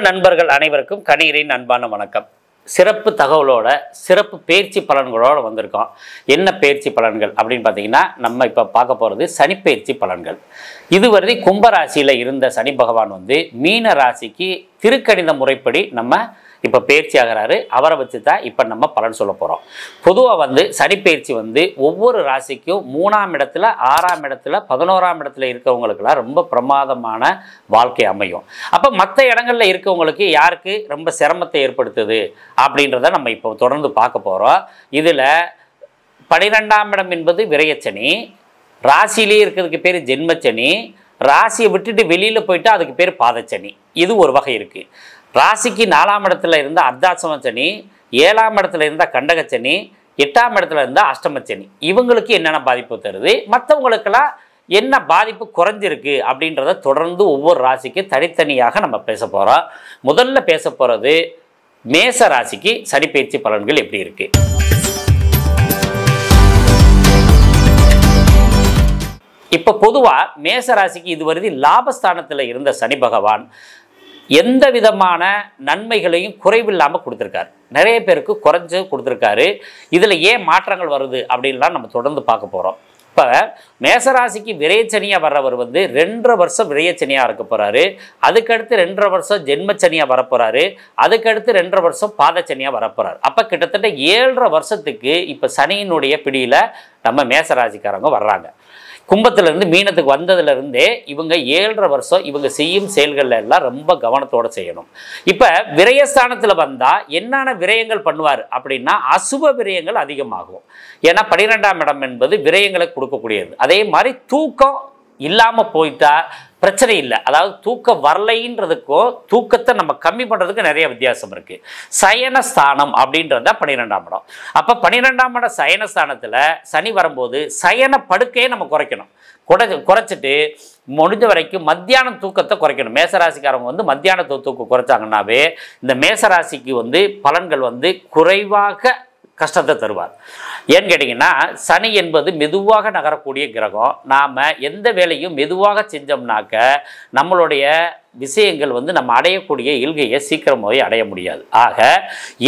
நண்பர்கள் அனைவருக்கும் கணியரின் அன்பான வணக்கம். சிறப்பு தகவலோட சிறப்பு பயிற்சி பலன்களோட வந்திருக்கோம். என்ன பயிற்சி பலன்கள் அப்படின்னு பார்த்தீங்கன்னா, நம்ம இப்போ பார்க்க போகிறது சனிப்பெயர்ச்சி பலன்கள். இதுவரை கும்பராசியில் இருந்த சனி பகவான் மீன ராசிக்கு திருக்கணித முறைப்படி நம்ம இப்போ பயிற்சி ஆகிறாரு. அவரை வச்சு தான் இப்போ நம்ம பலன் சொல்ல போகிறோம். பொதுவாக சனிப்பெயர்ச்சி ஒவ்வொரு ராசிக்கும் 3ஆம் இடத்துல 6ஆம் இடத்துல 11ஆம் இடத்துல இருக்கவங்களுக்கெல்லாம் ரொம்ப பிரமாதமான வாழ்க்கை அமையும். அப்போ மற்ற இடங்களில் இருக்கவங்களுக்கு யாருக்கு ரொம்ப சிரமத்தை ஏற்படுத்துது அப்படின்றத நம்ம இப்போ தொடர்ந்து பார்க்க போகிறோம். இதில் 12ஆம் இடம் என்பது விரயச்சனி, ராசியிலேயே இருக்கிறதுக்கு பேர் ஜென்மச்சனி, ராசியை விட்டுட்டு வெளியில் போயிட்டு அதுக்கு பேர் பாதச்சனி. இது ஒரு வகை இருக்குது. ராசிக்கு 4ஆம் இடத்துல இருந்த அர்த்தாசம சனி, 7ஆம் இடத்துல இருந்த கண்டகச்சனி, 8ஆம் இடத்துல இருந்த அஷ்டமச்சனி. இவங்களுக்கு என்னென்ன பாதிப்பு தருது, மற்றவங்களுக்கெல்லாம் என்ன பாதிப்பு குறைஞ்சிருக்கு அப்படின்றத தொடர்ந்து ஒவ்வொரு ராசிக்கு தனித்தனியாக நம்ம பேச போகிறோம். முதல்ல பேச போகிறது மேச ராசிக்கு சனிப்பெயர்ச்சி பலன்கள் எப்படி இருக்கு. இப்போ பொதுவாக மேச ராசிக்கு இதுவரை லாபஸ்தானத்தில் இருந்த சனி பகவான் எந்த விதமான நன்மைகளையும் குறைவில்லாமல் கொடுத்துருக்காரு. நிறைய பேருக்கு குறைஞ்சு கொடுத்துருக்காரு. இதில் ஏன் மாற்றங்கள் வருது அப்படின்லாம் நம்ம தொடர்ந்து பார்க்க போகிறோம். இப்போ மேசராசிக்கு விரயச்சனியாக வர்றவர் 2.5 வருஷம் விரயச்சனியாக இருக்க போகிறாரு. அதுக்கடுத்து 2.5 வருஷம் ஜென்மச்சனியாக வரப்போகிறாரு. அதுக்கடுத்து 2.5 வருஷம் பாதச்சனியாக வரப்போகிறார். அப்போ கிட்டத்தட்ட 7.5 வருஷத்துக்கு இப்போ சனியினுடைய பிடியில் நம்ம மேசராசிக்காரங்க வர்றாங்க. கும்பத்திலிருந்து மீனத்துக்கு வந்ததுலேருந்தே இவங்க 7.5 வருஷம் இவங்க செய்யும் செயல்கள் எல்லாம் ரொம்ப கவனத்தோடு செய்யணும். இப்போ விரயஸ்தானத்தில் வந்தால் என்னென்ன விரயங்கள் பண்ணுவார் அப்படின்னா, அசுப விரயங்கள் அதிகமாகும். ஏன்னா 12ஆம் இடம் என்பது விரயங்களை கொடுக்கக்கூடியது. அதே மாதிரி தூக்கம் இல்லாமல் போயிட்டா பிரச்சனை இல்லை. அதாவது தூக்கம் வரலைன்றதுக்கும் தூக்கத்தை நம்ம கம்மி பண்ணுறதுக்கு நிறைய வித்தியாசம் இருக்குது. சயனஸ்தானம் அப்படின்றது தான் 12ஆம் இடம். அப்போ 12ஆம் இடம் சயனஸ்தானத்தில் சனி வரும்போது சயன படுக்கையை நம்ம குறைக்கணும். குறைச்சிட்டு முடிஞ்ச வரைக்கும் மத்தியானம் தூக்கத்தை குறைக்கணும். மேசராசிக்காரங்க மத்தியான தூக்கம் குறைச்சாங்கன்னாவே இந்த மேசராசிக்கு பலன்கள் குறைவாக கஷ்டத்தை தருவார். ஏன்னு கேட்டிங்கன்னா, சனி என்பது மெதுவாக நகரக்கூடிய கிரகம். நாம் எந்த வேலையும் மெதுவாக செஞ்சோம்னாக்க நம்மளுடைய விஷயங்கள் நம்ம அடையக்கூடிய இல்கையை சீக்கிரமாகவே அடைய முடியாது. ஆக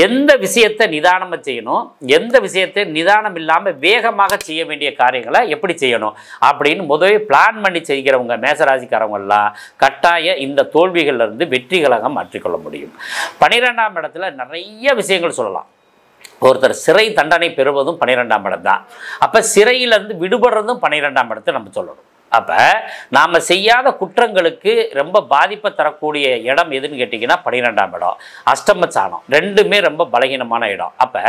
எந்த விஷயத்தை நிதானமாக செய்யணும், எந்த விஷயத்தை நிதானம் இல்லாமல் வேகமாக செய்ய வேண்டிய காரியங்களை எப்படி செய்யணும் அப்படின்னு முதவே பிளான் பண்ணி செய்கிறவங்க மேசராசிக்காரவங்கெல்லாம் கட்டாய இந்த தோல்விகளிலிருந்து வெற்றிகளாக மாற்றிக்கொள்ள முடியும். 12ஆம் இடத்துல நிறைய விஷயங்கள் சொல்லலாம். ஒருத்தர் சிறை தண்டனை பெறுவதும் 12ஆம் இடம் தான். அப்போ சிறையிலேருந்து விடுபடுறதும் 12ஆம் இடத்தை நம்ம சொல்லணும். அப்போ நாம் செய்யாத குற்றங்களுக்கு ரொம்ப பாதிப்பை தரக்கூடிய இடம் எதுன்னு கேட்டிங்கன்னா 12ஆம் இடம், அஷ்டமஸ்தானம். ரெண்டுமே ரொம்ப பலகீனமான இடம். அப்போ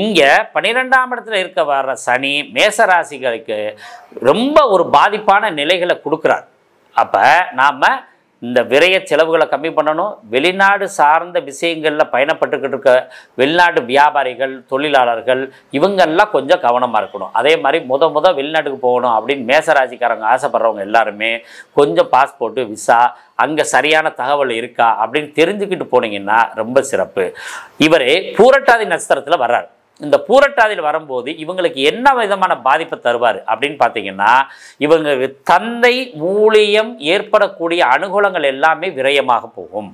இங்கே 12ஆம் இடத்துல இருக்க வர்ற சனி மேசராசிகளுக்கு ரொம்ப ஒரு பாதிப்பான நிலைகளை கொடுக்குறார். அப்போ நாம் இந்த விரய செலவுகளை கம்மி பண்ணணும். வெளிநாடு சார்ந்த விஷயங்களில் பயணப்பட்டுக்கிட்டு இருக்க வெளிநாட்டு வியாபாரிகள், தொழிலாளர்கள் இவங்கெல்லாம் கொஞ்சம் கவனமாக இருக்கணும். அதே மாதிரி வெளிநாட்டுக்கு போகணும் அப்படின்னு மேசராசிக்காரங்க ஆசைப்படுறவங்க எல்லாருமே கொஞ்சம் பாஸ்போர்ட்டு, விசா அங்கே சரியான தகவல் இருக்கா அப்படின்னு தெரிஞ்சுக்கிட்டு போனீங்கன்னா ரொம்ப சிறப்பு. இவர் பூரட்டாதி நட்சத்திரத்தில் வர்றார். இந்த பூரட்டாதியில் வரும்போது இவங்களுக்கு என்ன விதமான பாதிப்பை தருவார் அப்படின்னு பார்த்தீங்கன்னா, இவங்களுக்கு தந்தை மூலியம் ஏற்படக்கூடிய அனுகூலங்கள் எல்லாமே விரயமாக போகும்.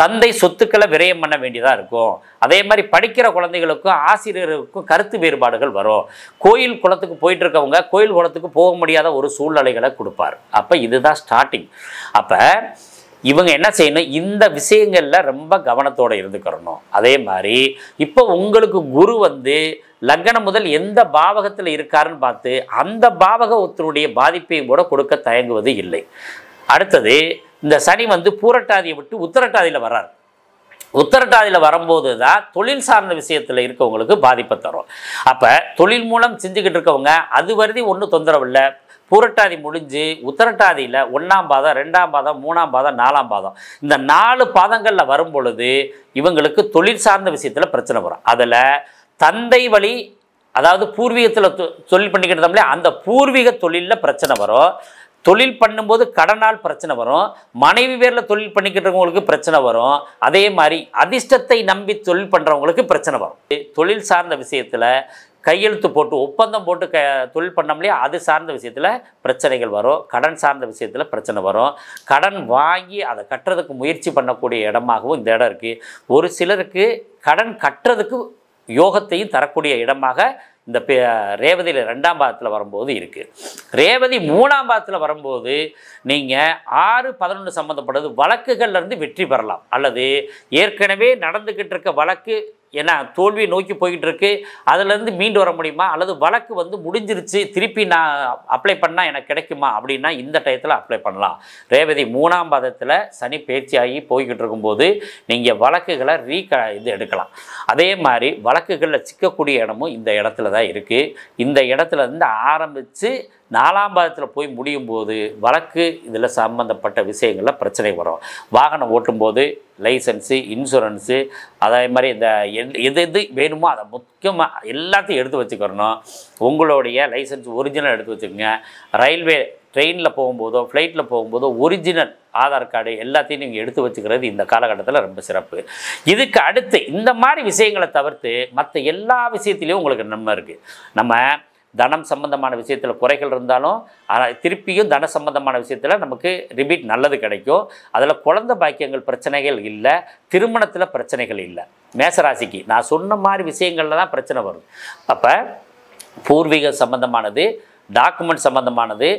தந்தை சொத்துக்களை விரயம் பண்ண வேண்டியதாக இருக்கும். அதே மாதிரி படிக்கிற குழந்தைகளுக்கும் ஆசிரியர்களுக்கும் கருத்து வேறுபாடுகள் வரும். கோயில் குளத்துக்கு போயிட்டு இருக்கவங்க கோயில் குளத்துக்கு போக முடியாத ஒரு சூழ்நிலைகளை கொடுப்பார். அப்போ இதுதான் ஸ்டார்டிங். அப்போ இவங்க என்ன செய்யணும், இந்த விஷயங்களில் ரொம்ப கவனத்தோடு இருந்துக்கிறணும். அதே மாதிரி இப்போ உங்களுக்கு குரு லக்னம் முதல் எந்த பாவகத்தில் இருக்காருன்னு பார்த்து அந்த பாவகத்தினுடைய பாதிப்பையும் கூட கொடுக்க தயங்குவது இல்லை. அடுத்தது இந்த சனி பூரட்டாதியை விட்டு உத்தரட்டாதியில் வர்றார். உத்தரட்டாதியில் வரும்போது தான் தொழில் சார்ந்த விஷயத்தில் இருக்கவங்களுக்கு பாதிப்பை தரும். அப்போ தொழில் மூலம் செஞ்சுக்கிட்டு இருக்கவங்க அது வருதி ஒன்றும் தொந்தரவு இல்லை. பூரட்டாதி முடிஞ்சு உத்தரட்டாதியில் 1ஆம் பாதம், 2ஆம் பாதம், 3ஆம் பாதம், 4ஆம் பாதம் இந்த 4 பாதங்களில் வரும் பொழுது இவங்களுக்கு தொழில் சார்ந்த விஷயத்தில் பிரச்சனை வரும். அதில் தந்தை வழி, அதாவது பூர்வீகத்தில் தொழில் பண்ணிக்கிட்டு அந்த பூர்வீக தொழிலில் பிரச்சனை வரும். தொழில் பண்ணும்போது கடனால் பிரச்சனை வரும். மனைவி பேரில் தொழில் பண்ணிக்கிட்டவங்களுக்கு பிரச்சனை வரும். அதே மாதிரி அதிர்ஷ்டத்தை நம்பி தொழில் பண்ணுறவங்களுக்கு பிரச்சனை வரும். தொழில் சார்ந்த விஷயத்தில் கையெழுத்து போட்டு ஒப்பந்தம் போட்டு தொழில் பண்ணோம்லையே அது சார்ந்த விஷயத்தில் பிரச்சனைகள் வரும். கடன் சார்ந்த விஷயத்தில் பிரச்சனை வரும். கடன் வாங்கி அதை கட்டுறதுக்கு முயற்சி பண்ணக்கூடிய இடமாகவும் இந்த இடம் இருக்குது. ஒரு சிலருக்கு கடன் கட்டுறதுக்கு யோகத்தையும் தரக்கூடிய இடமாக இந்த ரேவதியில் 2ஆம் பாதத்தில் வரும்போது இருக்குது. ரேவதி 3ஆம் பாதத்தில் வரும்போது நீங்கள் 6, 11 சம்மந்தப்பட்டது வழக்குகள்லேருந்து வெற்றி பெறலாம். அல்லது ஏற்கனவே நடந்துக்கிட்டு இருக்க வழக்கு ஏன்னா தோல்வியை நோக்கி போய்கிட்டு இருக்கு, அதுலேருந்து மீண்டு வர முடியுமா, அல்லது வழக்கு வந்து முடிஞ்சிருச்சு திருப்பி நான் அப்ளை பண்ணால் எனக்கு கிடைக்குமா அப்படின்னா இந்த டயத்தில் அப்ளை பண்ணலாம். ரேவதி 3ஆம் பாதத்தில் சனி பயிற்சியாகி போய்கிட்டு இருக்கும்போது நீங்கள் வழக்குகளை இது எடுக்கலாம். அதே மாதிரி வழக்குகளில் சிக்கக்கூடிய இடமும் இந்த இடத்துல தான் இருக்குது. இந்த இடத்துல இருந்து ஆரம்பித்து 4ஆம் பாதத்தில் போய் முடியும் போது வழக்கு இதில் சம்மந்தப்பட்ட விஷயங்களில் பிரச்சனை வரும். வாகனம் ஓட்டும்போது லைசன்ஸு, இன்சூரன்ஸு, அதே மாதிரி இந்த எது வேணுமோ அதை முக்கியமாக எல்லாத்தையும் எடுத்து வச்சுக்கிறணும். உங்களுடைய லைசன்ஸ் ஒரிஜினல் எடுத்து வச்சுக்கோங்க. ரயில்வே ட்ரெயினில் போகும்போதோ ஃப்ளைட்டில் போகும்போதோ ஒரிஜினல் ஆதார் கார்டு எல்லாத்தையும் நீங்கள் எடுத்து வச்சுக்கிறது இந்த காலகட்டத்தில் ரொம்ப சிறப்பு. இதுக்கு அடுத்து இந்த மாதிரி விஷயங்களை தவிர்த்து மற்ற எல்லா விஷயத்துலேயும் உங்களுக்கு நன்மை இருக்குது. நம்ம தனம் சம்பந்தமான விஷயத்தில் குறைகள் இருந்தாலும் திருப்பியும் தன சம்பந்தமான விஷயத்தில் நமக்கு ரிப்பீட் நல்லது கிடைக்கும். அதில் குழந்தை பாக்கியங்கள் பிரச்சனைகள் இல்லை, திருமணத்தில் பிரச்சனைகள் இல்லை. மேசராசிக்கு நான் சொன்ன மாதிரி விஷயங்களில் தான் பிரச்சனை வரும். அப்போ பூர்வீக சம்பந்தமானது, டாக்குமெண்ட் சம்பந்தமானது,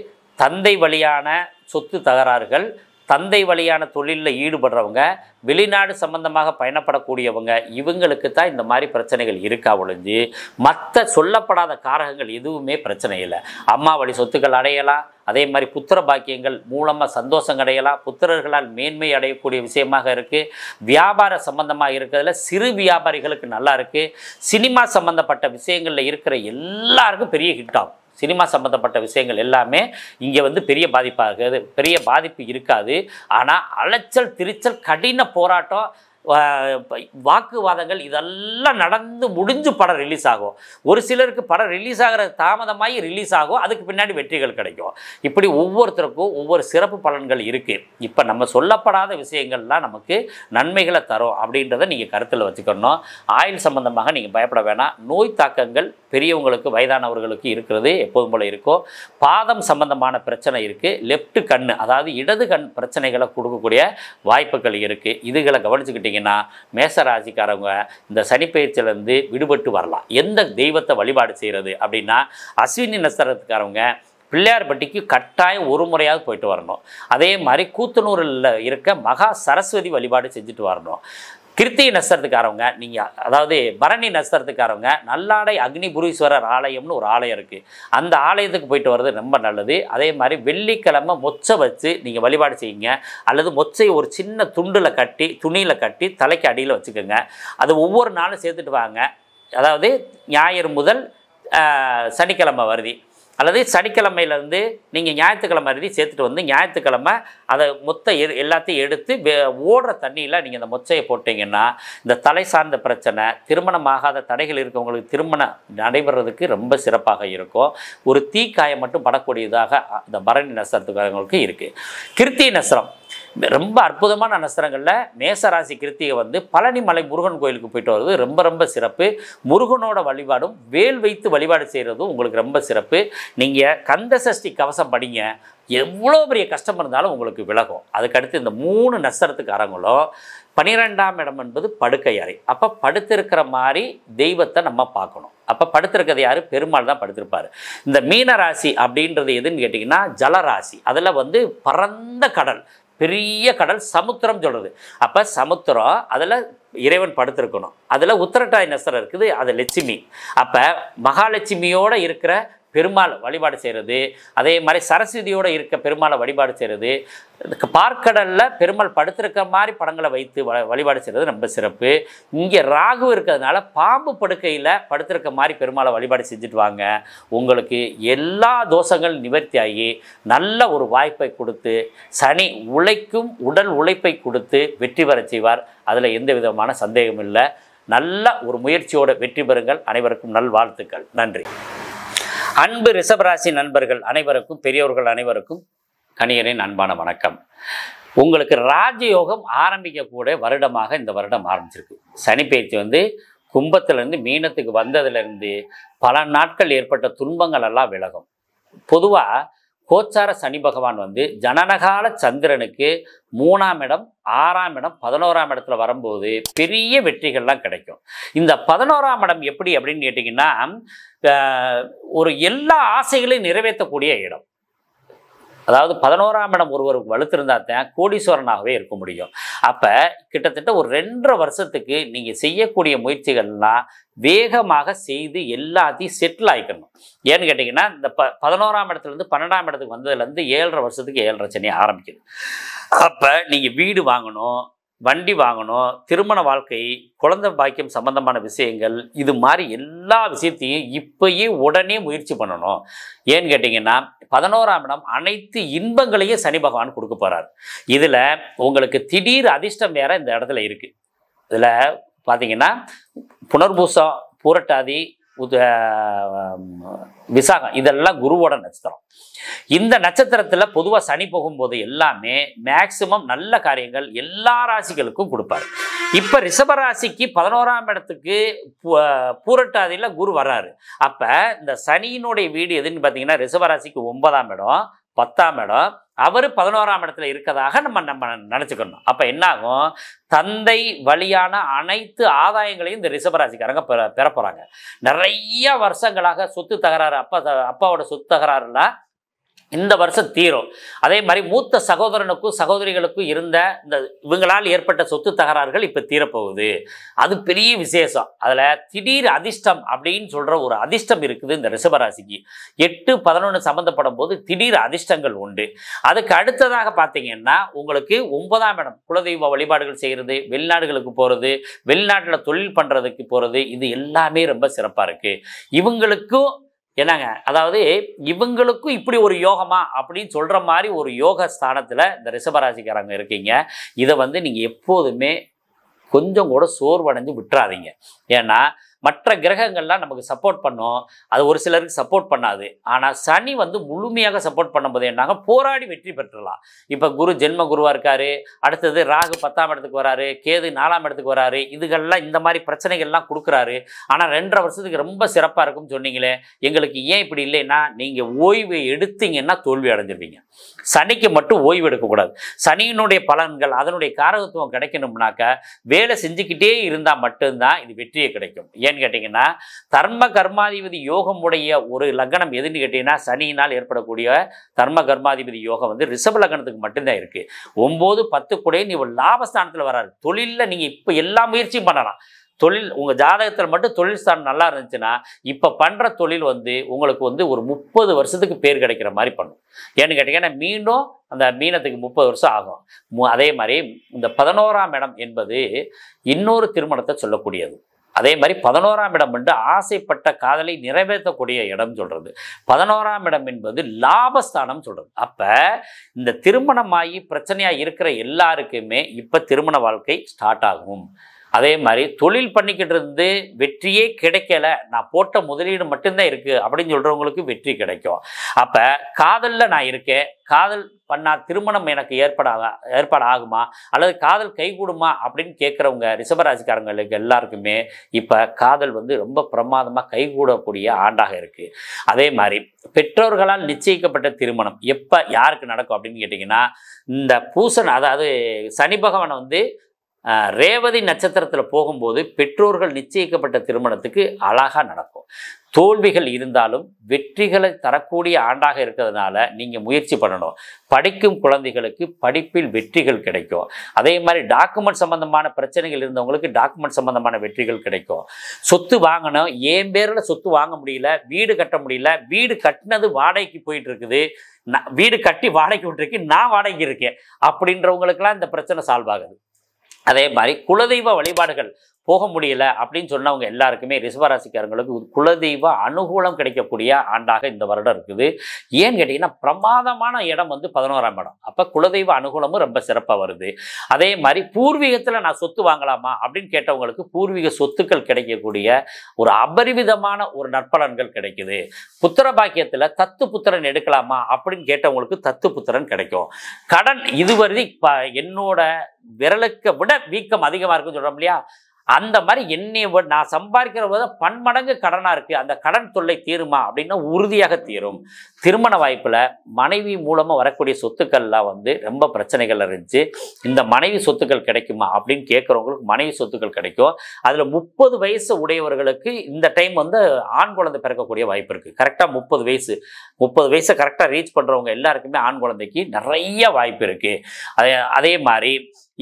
தந்தை வழியான சொத்து தகராறுகள், தந்தை வழியான தொழிலில் ஈடுபடுறவங்க, வெளிநாடு சம்பந்தமாக பயணப்படக்கூடியவங்க, இவங்களுக்கு தான் இந்த மாதிரி பிரச்சனைகள் இருக்கா ஒழிஞ்சு மற்ற சொல்லப்படாத காரகங்கள் எதுவுமே பிரச்சனை இல்லை. அம்மா வழி சொத்துக்கள் அடையலாம். அதே மாதிரி புத்திர பாக்கியங்கள் மூலமாக சந்தோஷம் அடையலாம். புத்திரர்களால் மேன்மை அடையக்கூடிய விஷயமாக இருக்குது. வியாபார சம்பந்தமாக இருக்கிறதுல சிறு வியாபாரிகளுக்கு நல்லா இருக்குது. சினிமா சம்பந்தப்பட்ட விஷயங்களில் இருக்கிற எல்லாருக்கும் பெரிய ஹிட் ஆகும். சினிமா சம்மந்தப்பட்ட விஷயங்கள் எல்லாமே இங்கே வந்து பெரிய பாதிப்பு இருக்காது. ஆனால் அலைச்சல், திரிச்சல், கடின போராட்டம், வாக்குவாதங்கள் இதெல்லாம் நடந்து முடிஞ்சு படம் ரிலீஸ் ஆகும். ஒரு சிலருக்கு படம் ரிலீஸ் ஆகிறது தாமதமாகி ரிலீஸ் ஆகும், அதுக்கு பின்னாடி வெற்றிகள் கிடைக்கும். இப்படி ஒவ்வொருத்தருக்கும் ஒவ்வொரு சிறப்பு பலன்கள் இருக்குது. இப்போ நம்ம சொல்லப்படாத விஷயங்கள்லாம் நமக்கு நன்மைகளை தரும் அப்படின்றத நீங்கள் கருத்தில் வச்சுக்கணும். ஆயுள் சம்பந்தமாக நீங்கள் பயப்பட வேணாம். நோய் தாக்கங்கள் பெரியவங்களுக்கு வயதானவர்களுக்கு இருக்கிறது எப்போதும் போல இருக்கும். பாதம் சம்பந்தமான பிரச்சனை இருக்குது. லெஃப்ட் கண் அதாவது இடது கண் பிரச்சனைகளை கொடுக்கக்கூடிய வாய்ப்புகள் இருக்குது. இதுகளை கவனிச்சுக்கிட்டீங்கன்னா மேசராசிக்காரவங்க இந்த சனிப்பெயர்ச்சியிலேருந்து விடுபட்டு வரலாம். எந்த தெய்வத்தை வழிபாடு செய்கிறது அப்படின்னா அஸ்வினி நட்சத்திரத்துக்காரவங்க பிள்ளையார்பட்டிக்கு கட்டாயம் ஒரு முறையாவது போயிட்டு வரணும். அதே மாதிரி கூத்தனூரில் இருக்க மகா சரஸ்வதி வழிபாடு செஞ்சுட்டு வரணும். கிருத்திகை நட்சத்திரத்துக்காரவங்க நீங்கள் அதாவது பரணி நட்சத்திரத்துக்காரவங்க நல்லாடை அக்னிபுரீஸ்வரர் ஆலயம்னு ஒரு ஆலயம் இருக்குது, அந்த ஆலயத்துக்கு போயிட்டு வர்றது ரொம்ப நல்லது. அதே மாதிரி வெள்ளிக்கிழமை மொச்சை வச்சு நீங்கள் வழிபாடு செய்யுங்க. அல்லது மொச்சையை ஒரு சின்ன துணியில் கட்டி தலைக்கு அடியில் வச்சுக்கோங்க. அது ஒவ்வொரு நாளும் சேர்த்துட்டு வாங்க. அதாவது ஞாயிறு முதல் சனிக்கிழமை வருதி, அல்லது சனிக்கிழமையிலேருந்து நீங்கள் ஞாயிற்றுக்கிழமை அறுதி சேர்த்துட்டு வந்து ஞாயிற்றுக்கிழமை அதை எல்லாத்தையும் எடுத்து ஓடுற தண்ணியில் நீங்கள் இந்த மொச்சையை போட்டிங்கன்னா இந்த தலை சார்ந்த பிரச்சனை, திருமணமாகாத தடைகள் இருக்கவங்களுக்கு திருமணம் நடைபெறதுக்கு ரொம்ப சிறப்பாக இருக்கும். ஒரு தீக்காயம் மட்டும் படக்கூடியதாக இந்த பரணி நட்சத்திரத்துக்காரங்களுக்கு இருக்குது. கிருத்திகை நட்சத்திரம் ரொம்ப அற்புதமான நட்சத்திரங்களில் மேசராசி கிருத்திகை வந்து பழனிமலை முருகன் கோயிலுக்கு போயிட்டு வர்றது ரொம்ப ரொம்ப சிறப்பு. முருகனோட வழிபாடும் வேல் வைத்து வழிபாடு செய்கிறதும் உங்களுக்கு ரொம்ப சிறப்பு. நீங்கள் கந்த சஷ்டி கவசம் படிங்க, எவ்வளோ பெரிய கஷ்டம் இருந்தாலும் உங்களுக்கு விலகும். அதுக்கடுத்து இந்த 3 நட்சத்திரத்துக்காரங்களும் 12ஆம் இடம் என்பது படுக்கை அறை. அப்போ படுத்திருக்கிற மாதிரி தெய்வத்தை நம்ம பார்க்கணும். அப்போ படுத்திருக்கிறது யார்? பெருமாள் தான் படுத்திருப்பார். இந்த மீன ராசி அப்படின்றது எதுன்னு கேட்டிங்கன்னா ஜலராசி. அதில் வந்து பரந்த கடல், பெரிய கடல், சமுத்திரம் சொல்கிறது. அப்போ சமுத்திரம் அதில் இறைவன் படுத்திருக்கணும். அதில் உத்திரட்டாதி நட்சத்திரம் இருக்குது, அது லட்சுமி. அப்போ மகாலட்சுமியோடு இருக்கிற பெருமாள் வழிபாடு செய்கிறது, அதே மாதிரி சரஸ்வதியோடு இருக்க பெருமாளை வழிபாடு செய்கிறது, பார்க்கடலில் பெருமாள் படுத்திருக்க மாதிரி படங்களை வைத்து வழிபாடு செய்கிறது ரொம்ப சிறப்பு. இங்கே ராகு இருக்கிறதுனால பாம்பு படுக்கையில் படுத்திருக்க மாதிரி பெருமாளை வழிபாடு செஞ்சுட்டு வாங்க. உங்களுக்கு எல்லா தோஷங்கள் நிவர்த்தி ஆகி நல்ல ஒரு வாய்ப்பை கொடுத்து சனி உடல் உழைப்பை கொடுத்து வெற்றி பெற செய்வார். அதில் எந்த விதமான சந்தேகம் இல்லை. நல்ல ஒரு முயற்சியோடு வெற்றி பெறுங்கள். அனைவருக்கும் நல்வாழ்த்துக்கள். நன்றி. அன்பு ரிஷபராசி நண்பர்கள் அனைவருக்கும், பெரியோர்கள் அனைவருக்கும் கணியரின் அன்பான வணக்கம். உங்களுக்கு ராஜயோகம் ஆரம்பிக்கக்கூடிய வருடமாக இந்த வருடம் ஆரம்பிச்சிருக்கு. சனிப்பெயர்ச்சி வந்து கும்பத்திலிருந்து மீனத்துக்கு வந்ததுலேருந்து பல நாட்கள் ஏற்பட்ட துன்பங்கள் எல்லாம் விலகும். பொதுவாக கோச்சார சனி பகவான் வந்து ஜனனகால சந்திரனுக்கு 3ஆம் இடம், 6ஆம் இடம், 11ஆம் இடத்துல வரும்போது பெரிய வெற்றிகள்லாம் கிடைக்கும். இந்த 11ஆம் இடம் எப்படி அப்படின்னு கேட்டிங்கன்னா, ஒரு எல்லா ஆசைகளையும் நிறைவேற்றக்கூடிய இடம். அதாவது 11ஆம் இடம் ஒருவருக்கு வலுத்திருந்தா தான் கோடீஸ்வரனாகவே இருக்க முடியும். அப்போ கிட்டத்தட்ட ஒரு 2.5 வருஷத்துக்கு நீங்கள் செய்யக்கூடிய முயற்சிகள்லாம் வேகமாக செய்து எல்லாத்தையும் செட்டில் ஆகிக்கணும். ஏன்னு கேட்டிங்கன்னா, இந்த 11ஆம் இடத்துலேருந்து 12ஆம் இடத்துக்கு வந்ததுலேருந்து 7.5 வருஷத்துக்கு 7.5 சனி ஆரம்பிக்குது. அப்போ நீங்கள் வீடு வாங்கணும், வண்டி வாங்கணும், திருமண வாழ்க்கை, குழந்தை பாக்கியம் சம்பந்தமான விஷயங்கள், இது மாதிரி எல்லா விஷயத்தையும் இப்பயே உடனே முயற்சி பண்ணணும். ஏன்னு கேட்டிங்கன்னா, 11ஆம் இடம் அனைத்து இன்பங்களையும் சனி பகவான் கொடுக்க போகிறார். இதில் உங்களுக்கு திடீர் அதிர்ஷ்டம் வேற இந்த இடத்துல இருக்குது. இதில் பார்த்தீங்கன்னா புனர்பூசம், பூரட்டாதி, விசாகம் இதெல்லாம் குருவோட நட்சத்திரம். இந்த நட்சத்திரத்தில் பொதுவாக சனி போகும்போது எல்லாமே மேக்சிமம் நல்ல காரியங்கள் எல்லா ராசிகளுக்கும் கொடுப்பாரு. இப்போ ரிஷபராசிக்கு 11ஆம் இடத்துக்கு பூரட்டாதியில் குரு வர்றாரு. அப்போ இந்த சனியினுடைய வீடு எதுன்னு பார்த்தீங்கன்னா, ரிஷபராசிக்கு 9ஆம் இடம், 10ஆம் இடம், அவர் 11ஆம் இடத்துல இருக்கதாக நம்ம நினச்சிக்கணும். அப்போ என்னாகும், தந்தை வழியான அனைத்து ஆதாயங்களையும் இந்த ரிஷபராசிக்காரங்க பெற போகிறாங்க. நிறைய வருஷங்களாக சொத்து தகராறு, அப்பாவோட சொத்து தகராறுலாம் இந்த வருஷம் தீரும். அதே மாதிரி மூத்த சகோதரனுக்கும் சகோதரிகளுக்கும் இருந்த இந்த இவங்களால் ஏற்பட்ட சொத்து தகராறுகள் இப்போ தீரப்போகுது. அது பெரிய விசேஷம். அதில் திடீர் அதிர்ஷ்டம் அப்படின்னு சொல்கிற ஒரு அதிர்ஷ்டம் இருக்குது இந்த ரிஷபராசிக்கு. 8, 11 சம்மந்தப்படும் போது திடீர் அதிர்ஷ்டங்கள் உண்டு. அதுக்கு அடுத்ததாக பார்த்தீங்கன்னா, உங்களுக்கு 9ஆம் இடம் குலதெய்வ வழிபாடுகள் செய்கிறது, வெளிநாடுகளுக்கு போகிறது, வெளிநாட்டில் தொழில் பண்ணுறதுக்கு போகிறது, இது எல்லாமே ரொம்ப சிறப்பாக இருக்குது. இவங்களுக்கும் என்னங்க, அதாவது இவங்களுக்கும் இப்படி ஒரு யோகமா அப்படின்னு சொல்கிற மாதிரி ஒரு யோக ஸ்தானத்தில் இந்த ரிஷபராசிக்காரங்க இருக்கீங்க. இதை வந்து நீங்கள் எப்போதுமே கொஞ்சம் கூட சோர்வடைஞ்சு விட்டுறாதீங்க. ஏன்னா மற்ற கிரகங்கள்லாம் நமக்கு சப்போர்ட் பண்ணும், அது ஒரு சிலருக்கு சப்போர்ட் பண்ணாது. ஆனால் சனி வந்து முழுமையாக சப்போர்ட் பண்ணும்போது என்னாங்க, போராடி வெற்றி பெற்றலாம். இப்போ குரு ஜென்ம குருவாக இருக்காரு, அடுத்தது ராகு 10ஆம் இடத்துக்கு வராரு, கேது 4ஆம் இடத்துக்கு வராரு, இதுகள்லாம் இந்த மாதிரி பிரச்சனைகள்லாம் கொடுக்குறாரு. ஆனால் 2.5 வருஷத்துக்கு ரொம்ப சிறப்பாக இருக்கும்னு சொன்னீங்களே, எங்களுக்கு ஏன் இப்படி இல்லைன்னா, நீங்கள் ஓய்வு எடுத்தீங்கன்னா தோல்வி அடைஞ்சிருவீங்க. சனிக்கு மட்டும் ஓய்வு எடுக்கக்கூடாது. சனியினுடைய பலன்கள், அதனுடைய காரகத்துவம் கிடைக்கணும்னாக்க வேலை செஞ்சுக்கிட்டே இருந்தால் மட்டும்தான் இது வெற்றியே கிடைக்கும். ஏன்னு கேட்டிங்கன்னா, தர்ம கர்மாதிபதி யோகம் உடைய ஒரு லக்னம் எதுன்னு கேட்டிங்கன்னா, சனியினால் ஏற்படக்கூடிய தர்ம கர்மாதிபதி யோகம் வந்து ரிஷப லக்னத்துக்கு மட்டும்தான் இருக்குது. 9, 10 கூட நீ லாபஸ்தானத்தில் வராது. தொழிலில் நீங்கள் இப்போ எல்லா முயற்சியும் பண்ணலாம். தொழில் உங்கள் ஜாதகத்தில் மட்டும் தொழில் ஸ்தானம் நல்லா இருந்துச்சுன்னா, இப்போ பண்ணுற தொழில் வந்து உங்களுக்கு வந்து ஒரு 30 வருஷத்துக்கு பேர் கிடைக்கிற மாதிரி பண்ணும். ஏன்னு கேட்டிங்கன்னா, மீண்டும் அந்த மீனத்துக்கு 30 வருஷம் ஆகும். அதே மாதிரி இந்த 11ஆம் இடம் என்பது இன்னொரு திருமணத்தை சொல்லக்கூடியது. அதே மாதிரி 11ஆம் இடம் என்று ஆசைப்பட்ட காதலை நிறைவேற்றக்கூடிய இடம் சொல்கிறது. 11ஆம் இடம் என்பது லாபஸ்தானம் சொல்கிறது. அப்போ இந்த திருமணமாகி பிரச்சனையாக இருக்கிற எல்லாருக்குமே இப்போ திருமண வாழ்க்கை ஸ்டார்ட் ஆகும். அதே மாதிரி தொழில் பண்ணிக்கிட்டு இருந்து வெற்றியே கிடைக்கல, நான் போட்ட முதலீடு மட்டும்தான் இருக்குது அப்படின்னு சொல்கிறவங்களுக்கு வெற்றி கிடைக்கும். அப்போ காதலில் நான் இருக்கேன், காதல் பண்ணால் திருமணம் எனக்கு ஏற்பாடு ஆகுமா அல்லது காதல் கைகூடுமா அப்படின்னு கேட்குறவங்க ரிஷபராசிக்காரங்களுக்கு எல்லாருக்குமே இப்போ காதல் வந்து ரொம்ப பிரமாதமாக கைகூடக்கூடிய ஆண்டாக இருக்குது. அதே மாதிரி பெற்றோர்களால் நிச்சயிக்கப்பட்ட திருமணம் எப்போ யாருக்கு நடக்கும் அப்படின்னு கேட்டிங்கன்னா, இந்த பூசன், அதாவது சனி பகவான் வந்து ரேவதி நட்சத்திரத்தில் போகும்போது பெற்றோர்கள் நிச்சயிக்கப்பட்ட திருமணத்துக்கு அழகாக நடக்கும். தோல்விகள் இருந்தாலும் வெற்றிகளை தரக்கூடிய ஆண்டாக இருக்கிறதுனால நீங்கள் முயற்சி பண்ணணும். படிக்கும் குழந்தைகளுக்கு படிப்பில் வெற்றிகள் கிடைக்கும். அதே மாதிரி டாக்குமெண்ட் சம்பந்தமான பிரச்சனைகள் இருந்தவங்களுக்கு டாக்குமெண்ட் சம்பந்தமான வெற்றிகள் கிடைக்கும். சொத்து வாங்கணும், என் பேரில் சொத்து வாங்க முடியல, வீடு கட்ட முடியல, வீடு கட்டினது வாடகைக்கு போயிட்டு இருக்குது, வீடு கட்டி வாடகைக்கு விட்டுருக்கு, நான் வாடகைக்கு இருக்கேன் அப்படின்றவங்களுக்கெல்லாம் இந்த பிரச்சனை சால்வ் ஆகுது. அதே மாதிரி குலதெய்வ வழிபாடுகள் போக முடியல அப்படின்னு சொன்னவங்க எல்லாருக்குமே ரிஷபராசிக்காரங்களுக்கு குலதெய்வ அனுகூலம் கிடைக்கக்கூடிய ஆண்டாக இந்த வருடம் இருக்குது. ஏன்னு கேட்டிங்கன்னா, பிரமாதமான இடம் வந்து 11ஆம் இடம். அப்போ குலதெய்வ அனுகூலமும் ரொம்ப சிறப்பாக வருது. அதே மாதிரி பூர்வீகத்தில் நான் சொத்து வாங்கலாமா அப்படின்னு கேட்டவங்களுக்கு பூர்வீக சொத்துக்கள் கிடைக்கக்கூடிய ஒரு அபரிவிதமான ஒரு நற்பலன்கள் கிடைக்குது. புத்திர பாக்கியத்தில் தத்து புத்திரன் எடுக்கலாமா அப்படின்னு கேட்டவங்களுக்கு தத்து புத்திரன் கிடைக்கும். கடன் இதுவரை என்னோட விரலுக்கு விட வீக்கம் அதிகமாக இருக்குன்னு சொல்கிறோம் இல்லையா, அந்த மாதிரி என்னை நான் சம்பாதிக்கிற போது பன்மடங்கு கடனாக இருக்குது, அந்த கடன் தொல்லை தீருமா அப்படின்னா உறுதியாக தீரும். திருமண வாய்ப்பில் மனைவி மூலமாக வரக்கூடிய சொத்துக்கள்லாம் வந்து ரொம்ப பிரச்சனைகள் இருந்துச்சு, இந்த மனைவி சொத்துக்கள் கிடைக்குமா அப்படின்னு கேட்குறவங்களுக்கு மனைவி சொத்துக்கள் கிடைக்கும். அதில் 30 வயசு உடையவர்களுக்கு இந்த டைம் வந்து ஆண் குழந்தை பிறக்கக்கூடிய வாய்ப்பு இருக்குது. கரெக்டாக 30 வயசை கரெக்டாக ரீச் பண்ணுறவங்க எல்லாருக்குமே ஆண் குழந்தைக்கு நிறைய வாய்ப்பு இருக்குது. அதே மாதிரி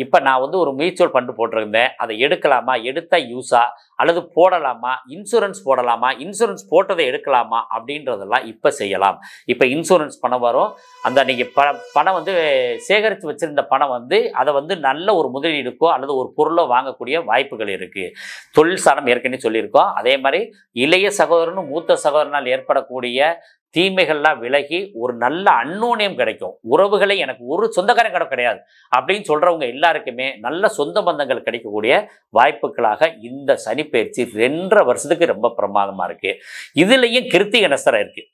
இப்போ நான் வந்து ஒரு மியூச்சுவல் ஃபண்டு போட்டிருந்தேன், அதை எடுக்கலாமா, எடுத்தால் யூஸா அல்லது போடலாமா, இன்சூரன்ஸ் போடலாமா, இன்சூரன்ஸ் போட்டதை எடுக்கலாமா அப்படின்றதெல்லாம் இப்போ செய்யலாம். இப்போ இன்சூரன்ஸ் பணம் வரும், அந்த நீங்கள் பணம் வந்து சேகரித்து வச்சுருந்த பணம் வந்து அதை வந்து நல்ல ஒரு முதலீடுக்கோ அல்லது ஒரு பொருளோ வாங்கக்கூடிய வாய்ப்புகள் இருக்குது. தொழில் சாரம் ஏற்கனவே சொல்லியிருக்கோம். அதே மாதிரி இளைய சகோதரனும் மூத்த சகோதரனால் ஏற்படக்கூடிய தீமைகள்லாம் விலகி ஒரு நல்ல அன்னோனியம் கிடைக்கும். உறவுகளை எனக்கு ஒரு சொந்தக்காரன் கிடையாது அப்படின்னு சொல்றவங்க எல்லாருக்குமே நல்ல சொந்த பந்தங்கள் கிடைக்கக்கூடிய வாய்ப்புகளாக இந்த சனி பயிற்சி 2.5 வருஷத்துக்கு ரொம்ப பிரமாதமா இருக்கு. இதுலயும் கிருத்திகை நட்சத்திரம் இருக்கு.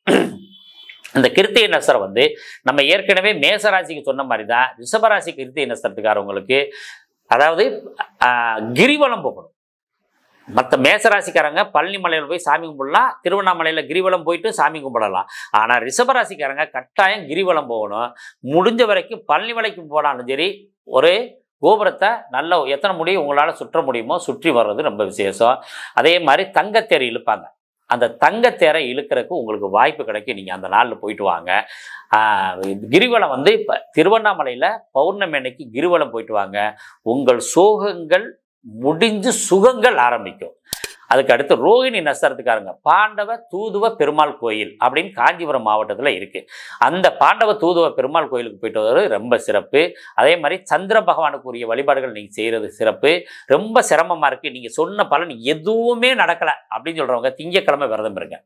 இந்த கிருத்திகை நட்சத்திரம் வந்து நம்ம ஏற்கனவே மேசராசிக்கு சொன்ன மாதிரி தான் ரிஷபராசி கிருத்திகை நட்சத்திரத்துக்காரவங்களுக்கு, அதாவது கிரிவலம் போகணும். மற்ற மேசராசிக்காரங்க பழனி மலையில் போய் சாமி கும்பிடலாம், திருவண்ணாமலையில் கிரிவலம் போயிட்டு சாமி கும்பிடலாம். ஆனால் ரிஷபராசிக்காரங்க கட்டாயம் கிரிவலம் போகணும். முடிஞ்ச வரைக்கும் பழனி மலைக்கு போனாலும் சரி, ஒரு கோபுரத்தை நல்ல எத்தனை முடியும் உங்களால் சுற்ற முடியுமோ சுற்றி வர்றது ரொம்ப விசேஷம். அதே மாதிரி தங்கத்தேரை இழுப்பாங்க, அந்த தங்கத்தேரை இழுக்கிறதுக்கு உங்களுக்கு வாய்ப்பு கிடைக்கும். நீங்கள் அந்த நாளில் போயிட்டு வாங்க. கிரிவலம் வந்து இப்போ திருவண்ணாமலையில் பௌர்ணமி அன்னைக்கு கிரிவலம் போயிட்டு வாங்க. உங்கள் சோகங்கள் முடிஞ்சு சுகங்கள் ஆரம்பிக்கும். அதுக்கு அடுத்து ரோகிணி நட்சத்திரத்துக்காரங்க பாண்டவ தூதுவ பெருமாள் கோயில் அப்படின்னு காஞ்சிபுரம் மாவட்டத்தில் இருக்கு. அந்த பாண்டவ தூதுவ பெருமாள் கோயிலுக்கு போயிட்டு வர்றது ரொம்ப சிறப்பு. அதே மாதிரி சந்திர பகவானுக்குரிய வழிபாடுகள் நீங்கள் செய்கிறது சிறப்பு. ரொம்ப சிரமமாக இருக்குது, நீங்கள் சொன்ன பலன் எதுவுமே நடக்கலை அப்படின்னு சொல்கிறவங்க திங்கக்கிழமை விரதம் இருங்க.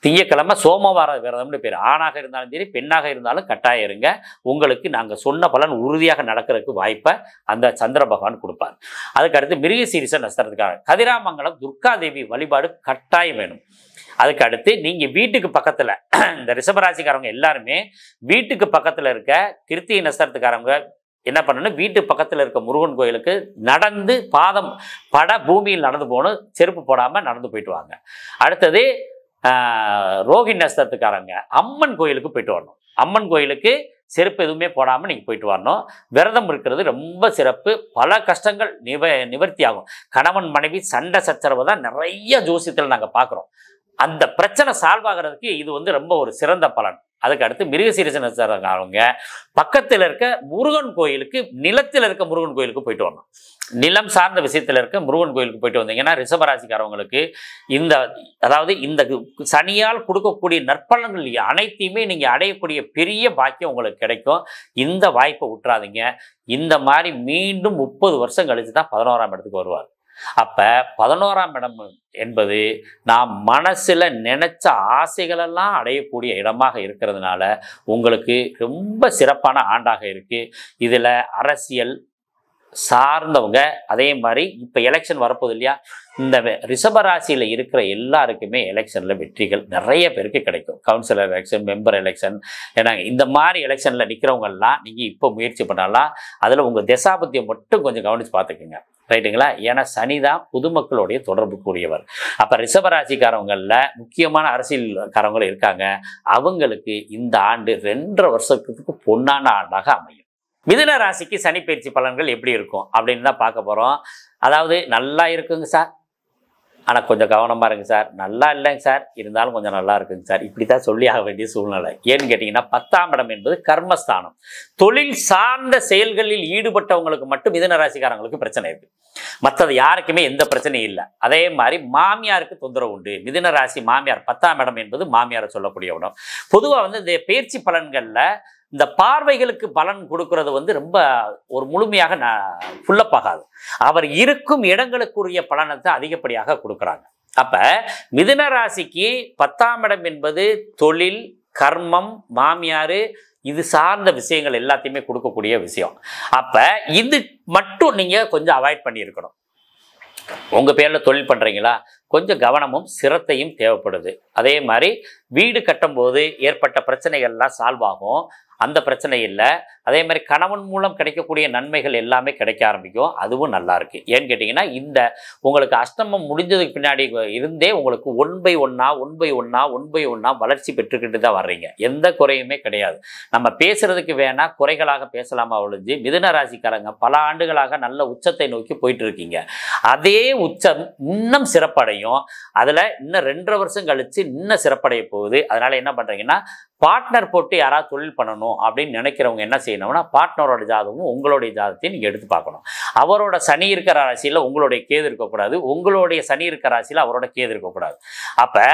திங்கக்கிழமை சோமவார விரதம்னு பேர். ஆணாக இருந்தாலும் சரி பெண்ணாக இருந்தாலும் கட்டாயம் இருங்க. உங்களுக்கு நாங்கள் சொன்ன பலன் உறுதியாக நடக்கிறதுக்கு வாய்ப்பை அந்த சந்திர பகவான் கொடுப்பார். அதுக்கு அடுத்து மிருகசீரிஷ நட்சத்திரத்துக்காக கதிராமங்கலம் துர்காதேவி வழிபாடு கட்டாயம் வேணும். அதுக்கு அடுத்து நீங்கள் வீட்டுக்கு பக்கத்தில் இந்த ரிஷபராசிக்காரவங்க எல்லாருமே வீட்டுக்கு பக்கத்தில் இருக்க கிருத்திகை நட்சத்திரத்துக்காரவங்க என்ன பண்ணணும், வீட்டு பக்கத்தில் இருக்க முருகன் கோயிலுக்கு நடந்து பாதம் பட பூமியில் நடந்து போகணும், செருப்பு போடாமல் நடந்து போயிட்டு வாங்க. அடுத்தது ரோகிணி நட்சத்திரத்துக்காரங்க அம்மன் கோயிலுக்கு போயிட்டு வரணும். அம்மன் கோயிலுக்கு செருப்பு எதுவுமே போடாமல் நீங்கள் போயிட்டு வரணும். விரதம் இருக்கிறது ரொம்ப சிறப்பு. பல கஷ்டங்கள் நிவர்த்தி ஆகும். கணவன் மனைவி சண்டை சச்சரவு தான் நிறைய ஜோசியத்தில் நாங்கள் பார்க்குறோம். அந்த பிரச்சனை சால்வ் ஆகிறதுக்கு இது வந்து ரொம்ப ஒரு சிறந்த பலன். அதுக்கு அடுத்து மிருகசீரிஷ நட்சத்திரக்காரங்க பக்கத்தில் இருக்க முருகன் கோயிலுக்கு, நிலத்தில் இருக்க முருகன் கோயிலுக்கு போயிட்டு வரணும். நிலம் சார்ந்த விஷயத்தில் இருக்க முருகன் கோயிலுக்கு போயிட்டு வந்தீங்கன்னா ரிஷபராசிக்காரவங்களுக்கு அதாவது இந்த சனியால் கொடுக்கக்கூடிய நற்பலன்கள் அனைத்தையுமே நீங்கள் அடையக்கூடிய பெரிய பாக்கியம் உங்களுக்கு கிடைக்கும். இந்த வாய்ப்பை விட்டுறாதீங்க. இந்த மாதிரி மீண்டும் 30 வருஷம் கழிச்சு தான் 11ஆம் இடத்துக்கு வருவார். அப்போ 11ஆம் இடம் என்பது நாம் மனசில் நினைச்ச ஆசைகளெல்லாம் அடையக்கூடிய இடமாக இருக்கிறதுனால உங்களுக்கு ரொம்ப சிறப்பான ஆண்டாக இருக்குது. இதில் அரசியல் சார்ந்தவங்க, அதே மாதிரி இப்போ எலெக்ஷன் வரப்போகுது இல்லையா, இந்த ரிஷபராசியில் இருக்கிற எல்லாருக்குமே எலெக்ஷனில் வெற்றிகள் நிறைய பேருக்கு கிடைக்கும். கவுன்சிலர் எலெக்ஷன், மெம்பர் எலெக்ஷன், ஏன்னா இந்த மாதிரி எலெக்ஷனில் நிற்கிறவங்கெல்லாம் நீங்கள் இப்போ முயற்சி பண்ணலாம். அதில் உங்கள் தசாபத்தியை மட்டும் கொஞ்சம் கவனித்து பார்த்துக்குங்க, ரைட்டுங்களா? ஏன்னா சனி தான் பொதுமக்களுடைய தொடர்பு கூடியவர். அப்போ ரிஷபராசிக்காரவங்களில் முக்கியமான அரசியல்காரவங்களும் இருக்காங்க. அவங்களுக்கு இந்த ஆண்டு 2.5 வருஷத்துக்கு பொன்னான ஆண்டாக அமையும். மிதுன ராசிக்கு சனி பயிற்சி பலன்கள் எப்படி இருக்கும் அப்படின்னு தான் பார்க்க போகிறோம். அதாவது நல்லா இருக்குங்க சார், ஆனால் கொஞ்சம் கவனமாக இருங்க சார், நல்லா இல்லைங்க சார், இருந்தாலும் கொஞ்சம் நல்லா இருக்குங்க சார், இப்படி தான் சொல்லி ஆக வேண்டிய சூழ்நிலை. ஏன்னு கேட்டிங்கன்னா 10ஆம் இடம் என்பது கர்மஸ்தானம். தொழில் சார்ந்த செயல்களில் ஈடுபட்டவங்களுக்கு மட்டும் மிதுன ராசிக்காரங்களுக்கு பிரச்சனை இருக்குது, மற்றது யாருக்குமே எந்த பிரச்சனையும் இல்லை. அதே மாதிரி மாமியாருக்கு தொந்தரவு உண்டு. மிதுன ராசி மாமியார், 10ஆம் இடம் என்பது மாமியாரை சொல்லக்கூடிய இடம். பொதுவாக வந்து இந்த பயிற்சி பலன்களில் இந்த பார்வைகளுக்கு பலன் கொடுக்கறது வந்து ரொம்ப ஒரு முழுமையாக ஃபுல்லப் ஆகாது. அவர் இருக்கும் இடங்களுக்குரிய பலனை தான் அதிகப்படியாக கொடுக்குறாங்க. அப்போ மிதுன ராசிக்கு 10ஆம் இடம் என்பது தொழில், கர்மம், மாமியார், இது சார்ந்த விஷயங்கள் எல்லாத்தையுமே கொடுக்கக்கூடிய விஷயம். அப்போ இது மட்டும் நீங்கள் கொஞ்சம் அவாய்ட் பண்ணியிருக்கணும். உங்கள் பேரில் தொழில் பண்ணுறீங்களா, கொஞ்சம் கவனமும் சிரத்தையும் தேவைப்படுது. அதே மாதிரி வீடு கட்டும்போது ஏற்பட்ட பிரச்சனைகள்லாம் சால்வ் ஆகும். அந்த பிரச்சனை இல்லை. அதே மாதிரி கணவன் மூலம் கிடைக்கக்கூடிய நன்மைகள் எல்லாமே கிடைக்க ஆரம்பிக்கும். அதுவும் நல்லா இருக்கு. ஏன்னு கேட்டிங்கன்னா இந்த உங்களுக்கு அஷ்டமம் முடிஞ்சதுக்கு பின்னாடி இருந்தே உங்களுக்கு ஒன் பை ஒன்னா வளர்ச்சி பெற்றுக்கிட்டு தான் வர்றீங்க. எந்த குறையுமே கிடையாது. நம்ம பேசுறதுக்கு வேணா குறைகளாக பேசலாமா ஒழிஞ்சு மிதுன ராசிக்காரங்க பல ஆண்டுகளாக நல்ல உச்சத்தை நோக்கி போயிட்டு இருக்கீங்க. அதே உச்சம் இன்னும் சிறப்படையும். அதில் இன்னும் 2.5 வருஷம் கழிச்சு இன்னும் சிறப்படைய போகுது. அதனால என்ன பண்றீங்கன்னா பார்ட்னர் போட்டு யாராவது தொழில் பண்ணணும் அப்படின்னு நினைக்கிறவங்க என்ன செய்யணும்னா பார்ட்னரோட ஜாதகமும் உங்களுடைய ஜாதகத்தையும் நீங்கள் எடுத்து பார்க்கணும். அவரோட சனி இருக்கிற ராசியில் உங்களுடைய கேது இருக்கக்கூடாது, உங்களுடைய சனி இருக்கிற ராசியில் அவரோட கேது இருக்கக்கூடாது. அப்போ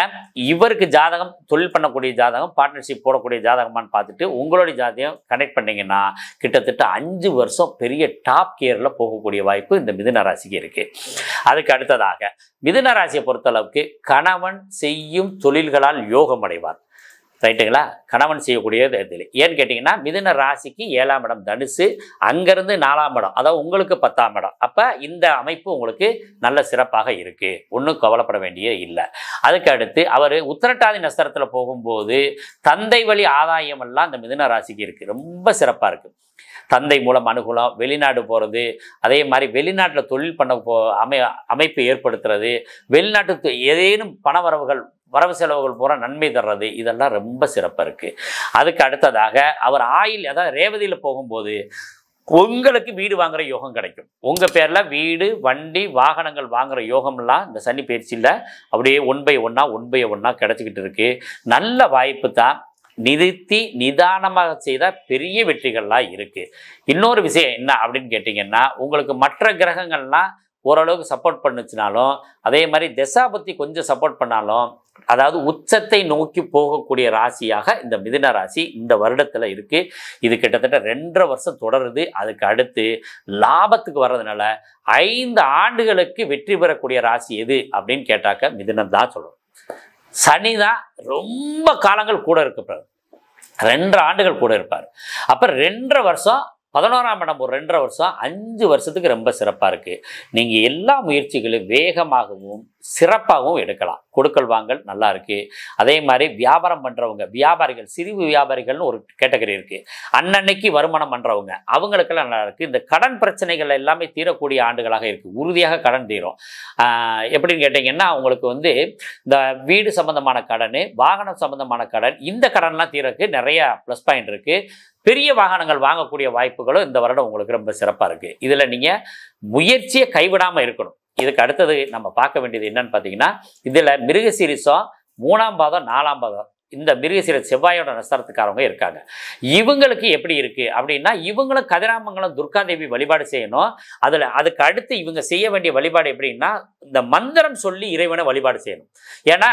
இவருக்கு ஜாதகம் தொழில் பண்ணக்கூடிய ஜாதகம் பார்ட்னர்ஷிப் போடக்கூடிய ஜாதகமானு பார்த்துட்டு உங்களுடைய ஜாதகம் கனெக்ட் பண்ணிங்கன்னா கிட்டத்தட்ட 5 வருஷம் பெரிய டாப் கியரில் போகக்கூடிய வாய்ப்பு இந்த மிதுன ராசிக்கு இருக்குது. அதுக்கு அடுத்ததாக மிதுன ராசியை பொறுத்தளவுக்கு கணவன் செய்யும் தொழில்களால் யோகம் அடைவார். ரைட்டுங்களா? கணவன் செய்யக்கூடிய இதில் ஏன்னு கேட்டிங்கன்னா மிதுன ராசிக்கு 7ஆம் இடம் தனுசு, அங்கேருந்து 4ஆம் இடம், அதாவது உங்களுக்கு 10ஆம் இடம். அப்போ இந்த அமைப்பு உங்களுக்கு நல்ல சிறப்பாக இருக்குது. ஒன்றும் கவலைப்பட வேண்டிய இல்லை. அதுக்கு அடுத்து அவர் உத்திரட்டாதி நட்சத்திரத்தில் போகும்போது தந்தை வழி ஆதாயம் எல்லாம் இந்த மிதுன ராசிக்கு இருக்குது. ரொம்ப சிறப்பாக இருக்குது. தந்தை மூலம் அனுகூலம், வெளிநாடு போகிறது, அதே மாதிரி வெளிநாட்டில் தொழில் பண்ண அமைப்பு ஏற்படுத்துறது, வெளிநாட்டுக்கு ஏதேனும் வரவு செலவுகள் பூரா நன்மை தர்றது, இதெல்லாம் ரொம்ப சிறப்பாக இருக்குது. அதுக்கு அடுத்ததாக அவர் ஆயில், அதாவது ரேவதியில் போகும்போது உங்களுக்கு வீடு வாங்குகிற யோகம் கிடைக்கும். உங்கள் பேரில் வீடு, வண்டி, வாகனங்கள் வாங்குகிற யோகம்லாம் இந்த சனி பயிற்சியில் அப்படியே ஒன் பை ஒன்னா கிடச்சிக்கிட்டு இருக்குது. நல்ல வாய்ப்பு தான். நிறுத்தி நிதானமாக செய்தால் பெரிய வெற்றிகள்லாம் இருக்குது. இன்னொரு விஷயம் என்ன அப்படின்னு கேட்டிங்கன்னா உங்களுக்கு மற்ற கிரகங்கள்லாம் ஓரளவுக்கு சப்போர்ட் பண்ணுச்சுனாலும் அதே மாதிரி தசாபுத்தி கொஞ்சம் சப்போர்ட் பண்ணாலும் அதாவது உச்சத்தை நோக்கி போகக்கூடிய ராசியாக இந்த மிதுன ராசி இந்த வருடத்தில் இருக்குது. இது கிட்டத்தட்ட 2.5 வருஷம் தொடருது. அதுக்கு அடுத்து லாபத்துக்கு வர்றதுனால 5 ஆண்டுகளுக்கு வெற்றி பெறக்கூடிய ராசி எது அப்படின்னு கேட்டாக்க மிதுனம் தான் சொல்லணும். சனி தான் ரொம்ப காலங்கள் கூட இருக்கப்படுறது. 2 ஆண்டுகள் கூட இருப்பார். அப்போ 2.5 வருஷம் 11ஆம் இடம் ஒரு 2.5 வருஷம் 5 வருஷத்துக்கு ரொம்ப சிறப்பாக இருக்குது. நீங்கள் எல்லா முயற்சிகளும் வேகமாகவும் சிறப்பாகவும் எடுக்கலாம். கொடுக்கல் வாங்கல் நல்லா இருக்குது. அதே மாதிரி வியாபாரம் பண்ணுறவங்க, வியாபாரிகள், சிறு வியாபாரிகள்னு ஒரு கேட்டகரி இருக்குது. அன்னன்னைக்கு வருமானம் பண்ணுறவங்க அவங்களுக்கெல்லாம் நல்லா இருக்குது. இந்த கடன் பிரச்சனைகள் எல்லாமே தீரக்கூடிய ஆண்டுகளாக இருக்குது. உறுதியாக கடன் தீரும். எப்படின்னு கேட்டிங்கன்னா உங்களுக்கு இந்த வீடு சம்மந்தமான கடன், வாகனம் சம்மந்தமான கடன், இந்த கடன்லாம் தீரக்கு நிறைய ப்ளஸ் பாயிண்ட் இருக்குது. பெரிய வாகனங்கள் வாங்கக்கூடிய வாய்ப்புகளும் இந்த வருடம் உங்களுக்கு ரொம்ப சிறப்பாக இருக்குது. இதில் நீங்கள் முயற்சியை கைவிடாமல் இருக்கணும். இதுக்கு அடுத்தது நம்ம பார்க்க வேண்டியது என்னன்னு பார்த்தீங்கன்னா இதில் மிருகசீரிசம் 3ஆம் பாதம் 4ஆம் பாதம் இந்த மிருகசீரிச செவ்வாயோட நட்சத்திரத்துக்காரவங்க இருக்காங்க. இவங்களுக்கு எப்படி இருக்குது அப்படின்னா இவங்களும் கதிராமங்கலம் துர்காதேவி வழிபாடு செய்யணும். அதுக்கு அடுத்து இவங்க செய்ய வேண்டிய வழிபாடு எப்படின்னா இந்த மந்திரம் சொல்லி இறைவனை வழிபாடு செய்யணும். ஏன்னா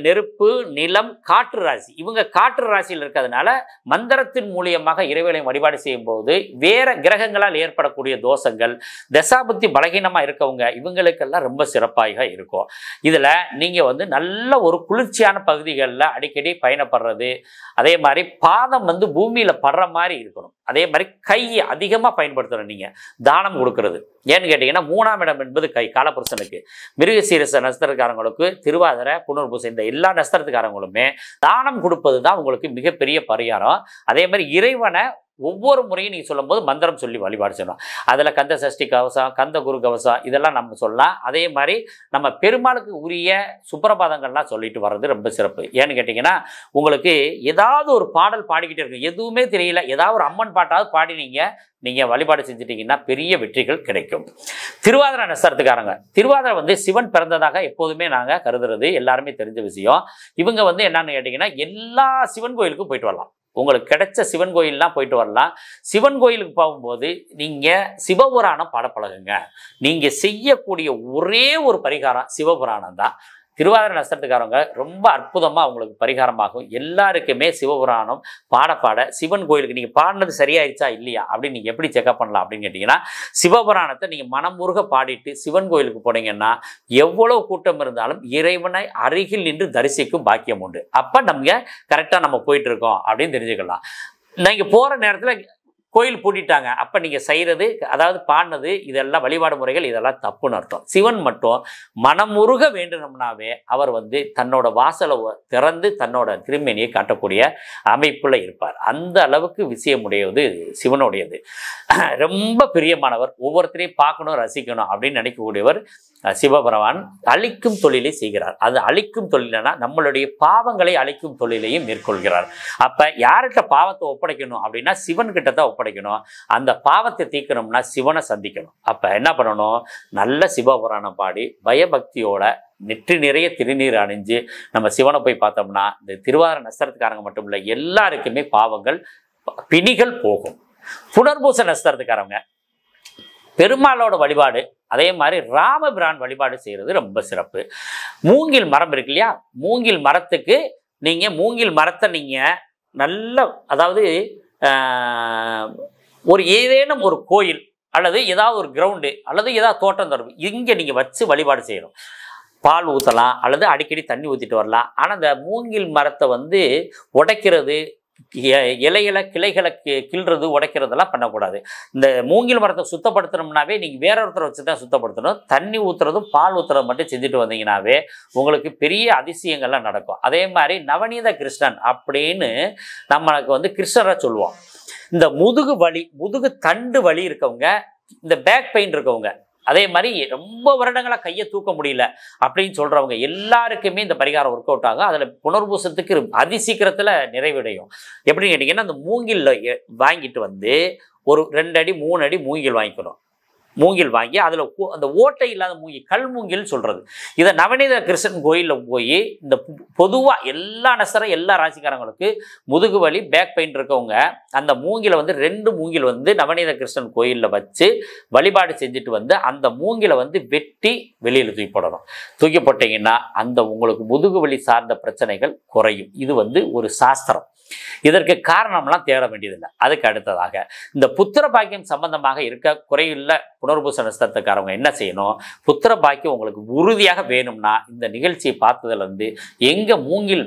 நெருப்பு, நிலம், காற்று ராசி, இவங்க காற்று ராசியில் இருக்கிறதுனால மந்திரத்தின் மூலியமாக இறைவனை வழிபாடு செய்யும் போது வேற கிரகங்களால் ஏற்படக்கூடிய தோஷங்கள், தசாபுத்தி பலகீனமாக இருக்கவங்க இவங்களுக்கெல்லாம் ரொம்ப சிறப்பாக இருக்கும். இதில் நீங்கள் நல்ல ஒரு குளிர்ச்சியான பகுதிகளில் அடிக்கடி பயணப்படுறது, அதே மாதிரி பாதம் பூமியில் படுற மாதிரி இருக்கணும். அதே மாதிரி கையை அதிகமாக பயன்படுத்தணும். நீங்கள் தானம் கொடுக்கறது ஏன்னு கேட்டிங்கன்னா 3ஆம் இடம் என்பது கை, காலபுருஷனுக்கு. மிருகசீரிச நட்சத்திரக்காரங்களுக்கு, திருவாதிரை, புனர்பூசம் இந்த எல்லா நட்சத்திரத்துக்காரங்களுமே தானம் கொடுப்பது தான் உங்களுக்கு மிகப்பெரிய பரிகாரம். அதே மாதிரி இறைவனை ஒவ்வொரு முறையும் நீங்கள் சொல்லும் போது மந்திரம் சொல்லி வழிபாடு செய்யணும். அதில் கந்த சஷ்டி கவசம், கந்த குரு கவசம் இதெல்லாம் நம்ம சொல்லலாம். அதே மாதிரி நம்ம பெருமாளுக்கு உரிய சுப்பிரபாதங்கள்லாம் சொல்லிட்டு வர்றது ரொம்ப சிறப்பு. ஏன்னு கேட்டிங்கன்னா உங்களுக்கு ஏதாவது ஒரு பாடல் பாடிக்கிட்டே இருக்கும். எதுவுமே தெரியல, ஏதாவது ஒரு அம்மன் பாட்டாவது பாடி நீங்கள் வழிபாடு செஞ்சுட்டிங்கன்னா பெரிய வெற்றிகள் கிடைக்கும். திருவாதிரை நட்சத்திரத்துக்காரங்க, திருவாதிரை சிவன் பிறந்ததாக எப்போதுமே நாங்கள் கருதுறது எல்லாருமே தெரிஞ்ச விஷயம். இவங்க என்னன்னு கேட்டிங்கன்னா எல்லா சிவன் கோயிலுக்கும் போயிட்டு வரலாம். உங்களுக்கு கிடைச்ச சிவன் கோயிலெலாம் போயிட்டு வரலாம். சிவன் கோயிலுக்கு போகும்போது நீங்கள் சிவபுராணம் பாடப்பழகுங்க. நீங்கள் செய்யக்கூடிய ஒரே ஒரு பரிகாரம் சிவபுராணம் தான். திருவாதிரை நட்சத்திரத்துக்காரங்க ரொம்ப அற்புதமாக அவங்களுக்கு பரிகாரமாகும். எல்லாருக்குமே சிவபுராணம் பாட சிவன் கோயிலுக்கு நீங்கள் பாடினது சரியாயிடுச்சா இல்லையா அப்படின்னு நீங்கள் எப்படி செக்அப் பண்ணலாம் அப்படின்னு கேட்டிங்கன்னா சிவபுராணத்தை நீங்கள் மனமுருக பாடிட்டு சிவன் கோயிலுக்கு போனீங்கன்னா எவ்வளோ கூட்டம் இருந்தாலும் இறைவனை அருகில் நின்று தரிசிக்கும் பாக்கியம் உண்டு. அப்போ நம்ம கரெக்டாக நம்ம போயிட்டு இருக்கோம் அப்படின்னு தெரிஞ்சுக்கலாம். நீங்கள் போகிற நேரத்தில் கோயில் பூட்டிட்டாங்க. அப்போ நீங்கள் செய்கிறது, அதாவது பாடினது, இதெல்லாம் வழிபாடு முறைகள் இதெல்லாம் தப்புன்னு அர்த்தம். சிவன் மட்டும் மனமுருக வேண்டணும்னாவே அவர் வந்து தன்னோட வாசலை திறந்து தன்னோட திருமேனியை காட்டக்கூடிய அமைப்பில் இருப்பார். அந்த அளவுக்கு விஷயம் உடையது சிவனுடையது. ரொம்ப பிரியமானவர், ஒவ்வொருத்தரையும் பார்க்கணும் ரசிக்கணும் அப்படின்னு நினைக்கக்கூடியவர் சிவபெருமான். அழிக்கும் தொழிலை செய்கிறார். அது அழிக்கும் தொழில்னா நம்மளுடைய பாவங்களை அழிக்கும் தொழிலையும் மேற்கொள்கிறார். அப்போ யார்கிட்ட பாவத்தை ஒப்படைக்கணும் அப்படின்னா சிவன் கிட்ட தான் ஒப்படைக்கணும். அந்த பாவத்தை தீர்க்கணும்னா சிவனை சந்திக்கணும். அப்போ என்ன பண்ணணும், நல்ல சிவபுராணம் பாடி பயபக்தியோட நெற்றி நிறைய திருநீர் அணிஞ்சு நம்ம சிவனை போய் பார்த்தோம்னா இந்த திருவாதிரை நட்சத்திரத்துக்காரங்க மட்டும் இல்லை, எல்லாருக்குமே பாவங்கள் பிணிகள் போகும். புனர்பூச நட்சத்திரத்துக்காரங்க பெருமாளோட வழிபாடு, அதே மாதிரி ராமபிரான் வழிபாடு செய்கிறது ரொம்ப சிறப்பு. மூங்கில் மரம் இருக்கு இல்லையா, மூங்கில் மரத்துக்கு நீங்கள் மூங்கில் மரத்தை நீங்கள் நல்ல, அதாவது ஒரு ஏதேனும் ஒரு கோயில் அல்லது ஏதாவது ஒரு கிரவுண்டு அல்லது ஏதாவது தோட்டம் தொடர்பு இங்கே நீங்கள் வச்சு வழிபாடு செய்யணும். பால் ஊற்றலாம் அல்லது அடிக்கடி தண்ணி ஊற்றிட்டு வரலாம். ஆனால் இந்த மூங்கில் மரத்தை வந்து உடைக்கிறது, இலைகளை கிளைகளை கிள்றது, உடைக்கிறதெல்லாம் பண்ணக்கூடாது. இந்த மூங்கில் மரத்தை சுத்தப்படுத்தணும்னாவே நீங்கள் வேற ஒருத்தரை வச்சு தான் சுத்தப்படுத்தணும். தண்ணி ஊற்றுறதும் பால் ஊற்றுறதும் மட்டும் செஞ்சுட்டு வந்தீங்கன்னாவே உங்களுக்கு பெரிய அதிசயங்கள்லாம் நடக்கும். அதே மாதிரி நவநீத கிருஷ்ணன் அப்படின்னு நம்மளுக்கு வந்து கிருஷ்ணரை சொல்லுவோம். இந்த முதுகு வலி, முதுகு தண்டு வலி இருக்கவங்க, இந்த பேக் பெயின் இருக்கவங்க, அதே மாதிரி ரொம்ப வருடங்களாக கையை தூக்க முடியல அப்படின்னு சொல்கிறவங்க எல்லாருக்குமே இந்த பரிகாரம் ஒர்க் அவுட் ஆகும். அதில் புனர்பூசத்துக்கு அதிசீக்கிரத்தில் நிறைவடையும். எப்படின்னு கேட்டிங்கன்னா, அந்த மூங்கில் வாங்கிட்டு வந்து ஒரு 2 அடி 3 அடி மூங்கில் வாங்கிக்கணும். மூங்கில் வாங்கி அதில் அந்த ஓட்டை இல்லாத மூங்கில், கல் மூங்கில் சொல்கிறது. இதை நவநீத கிருஷ்ணன் கோயிலில் போய் இந்த பொதுவாக எல்லா நட்சத்திரம் எல்லா ராசிக்காரங்களுக்கு முதுகு வலி பேக் பெயின் இருக்கவங்க அந்த மூங்கிலை வந்து 2 மூங்கில் வந்து நவநீத கிருஷ்ணன் கோயிலில் வச்சு வழிபாடு செஞ்சுட்டு வந்து அந்த மூங்கிலை வந்து வெட்டி வெளியில் தூக்கி போடணும். தூக்கி போட்டிங்கன்னா அந்த உங்களுக்கு முதுகு வலி சார்ந்த பிரச்சனைகள் குறையும். இது வந்து ஒரு சாஸ்திரம். இதற்கு காரணம்லாம் தேட வேண்டியதில்லை. அதுக்கு அடுத்ததாக இந்த புத்திர பாக்கியம் சம்பந்தமாக இருக்க குறையுள்ள புனர்பூச நட்சத்திரத்துக்காரவங்க என்ன செய்யணும், புத்திர பாக்கியம் உங்களுக்கு உறுதியாக வேணும்னா இந்த நிகழ்ச்சியை பார்த்ததுலேருந்து எங்கே மூங்கில்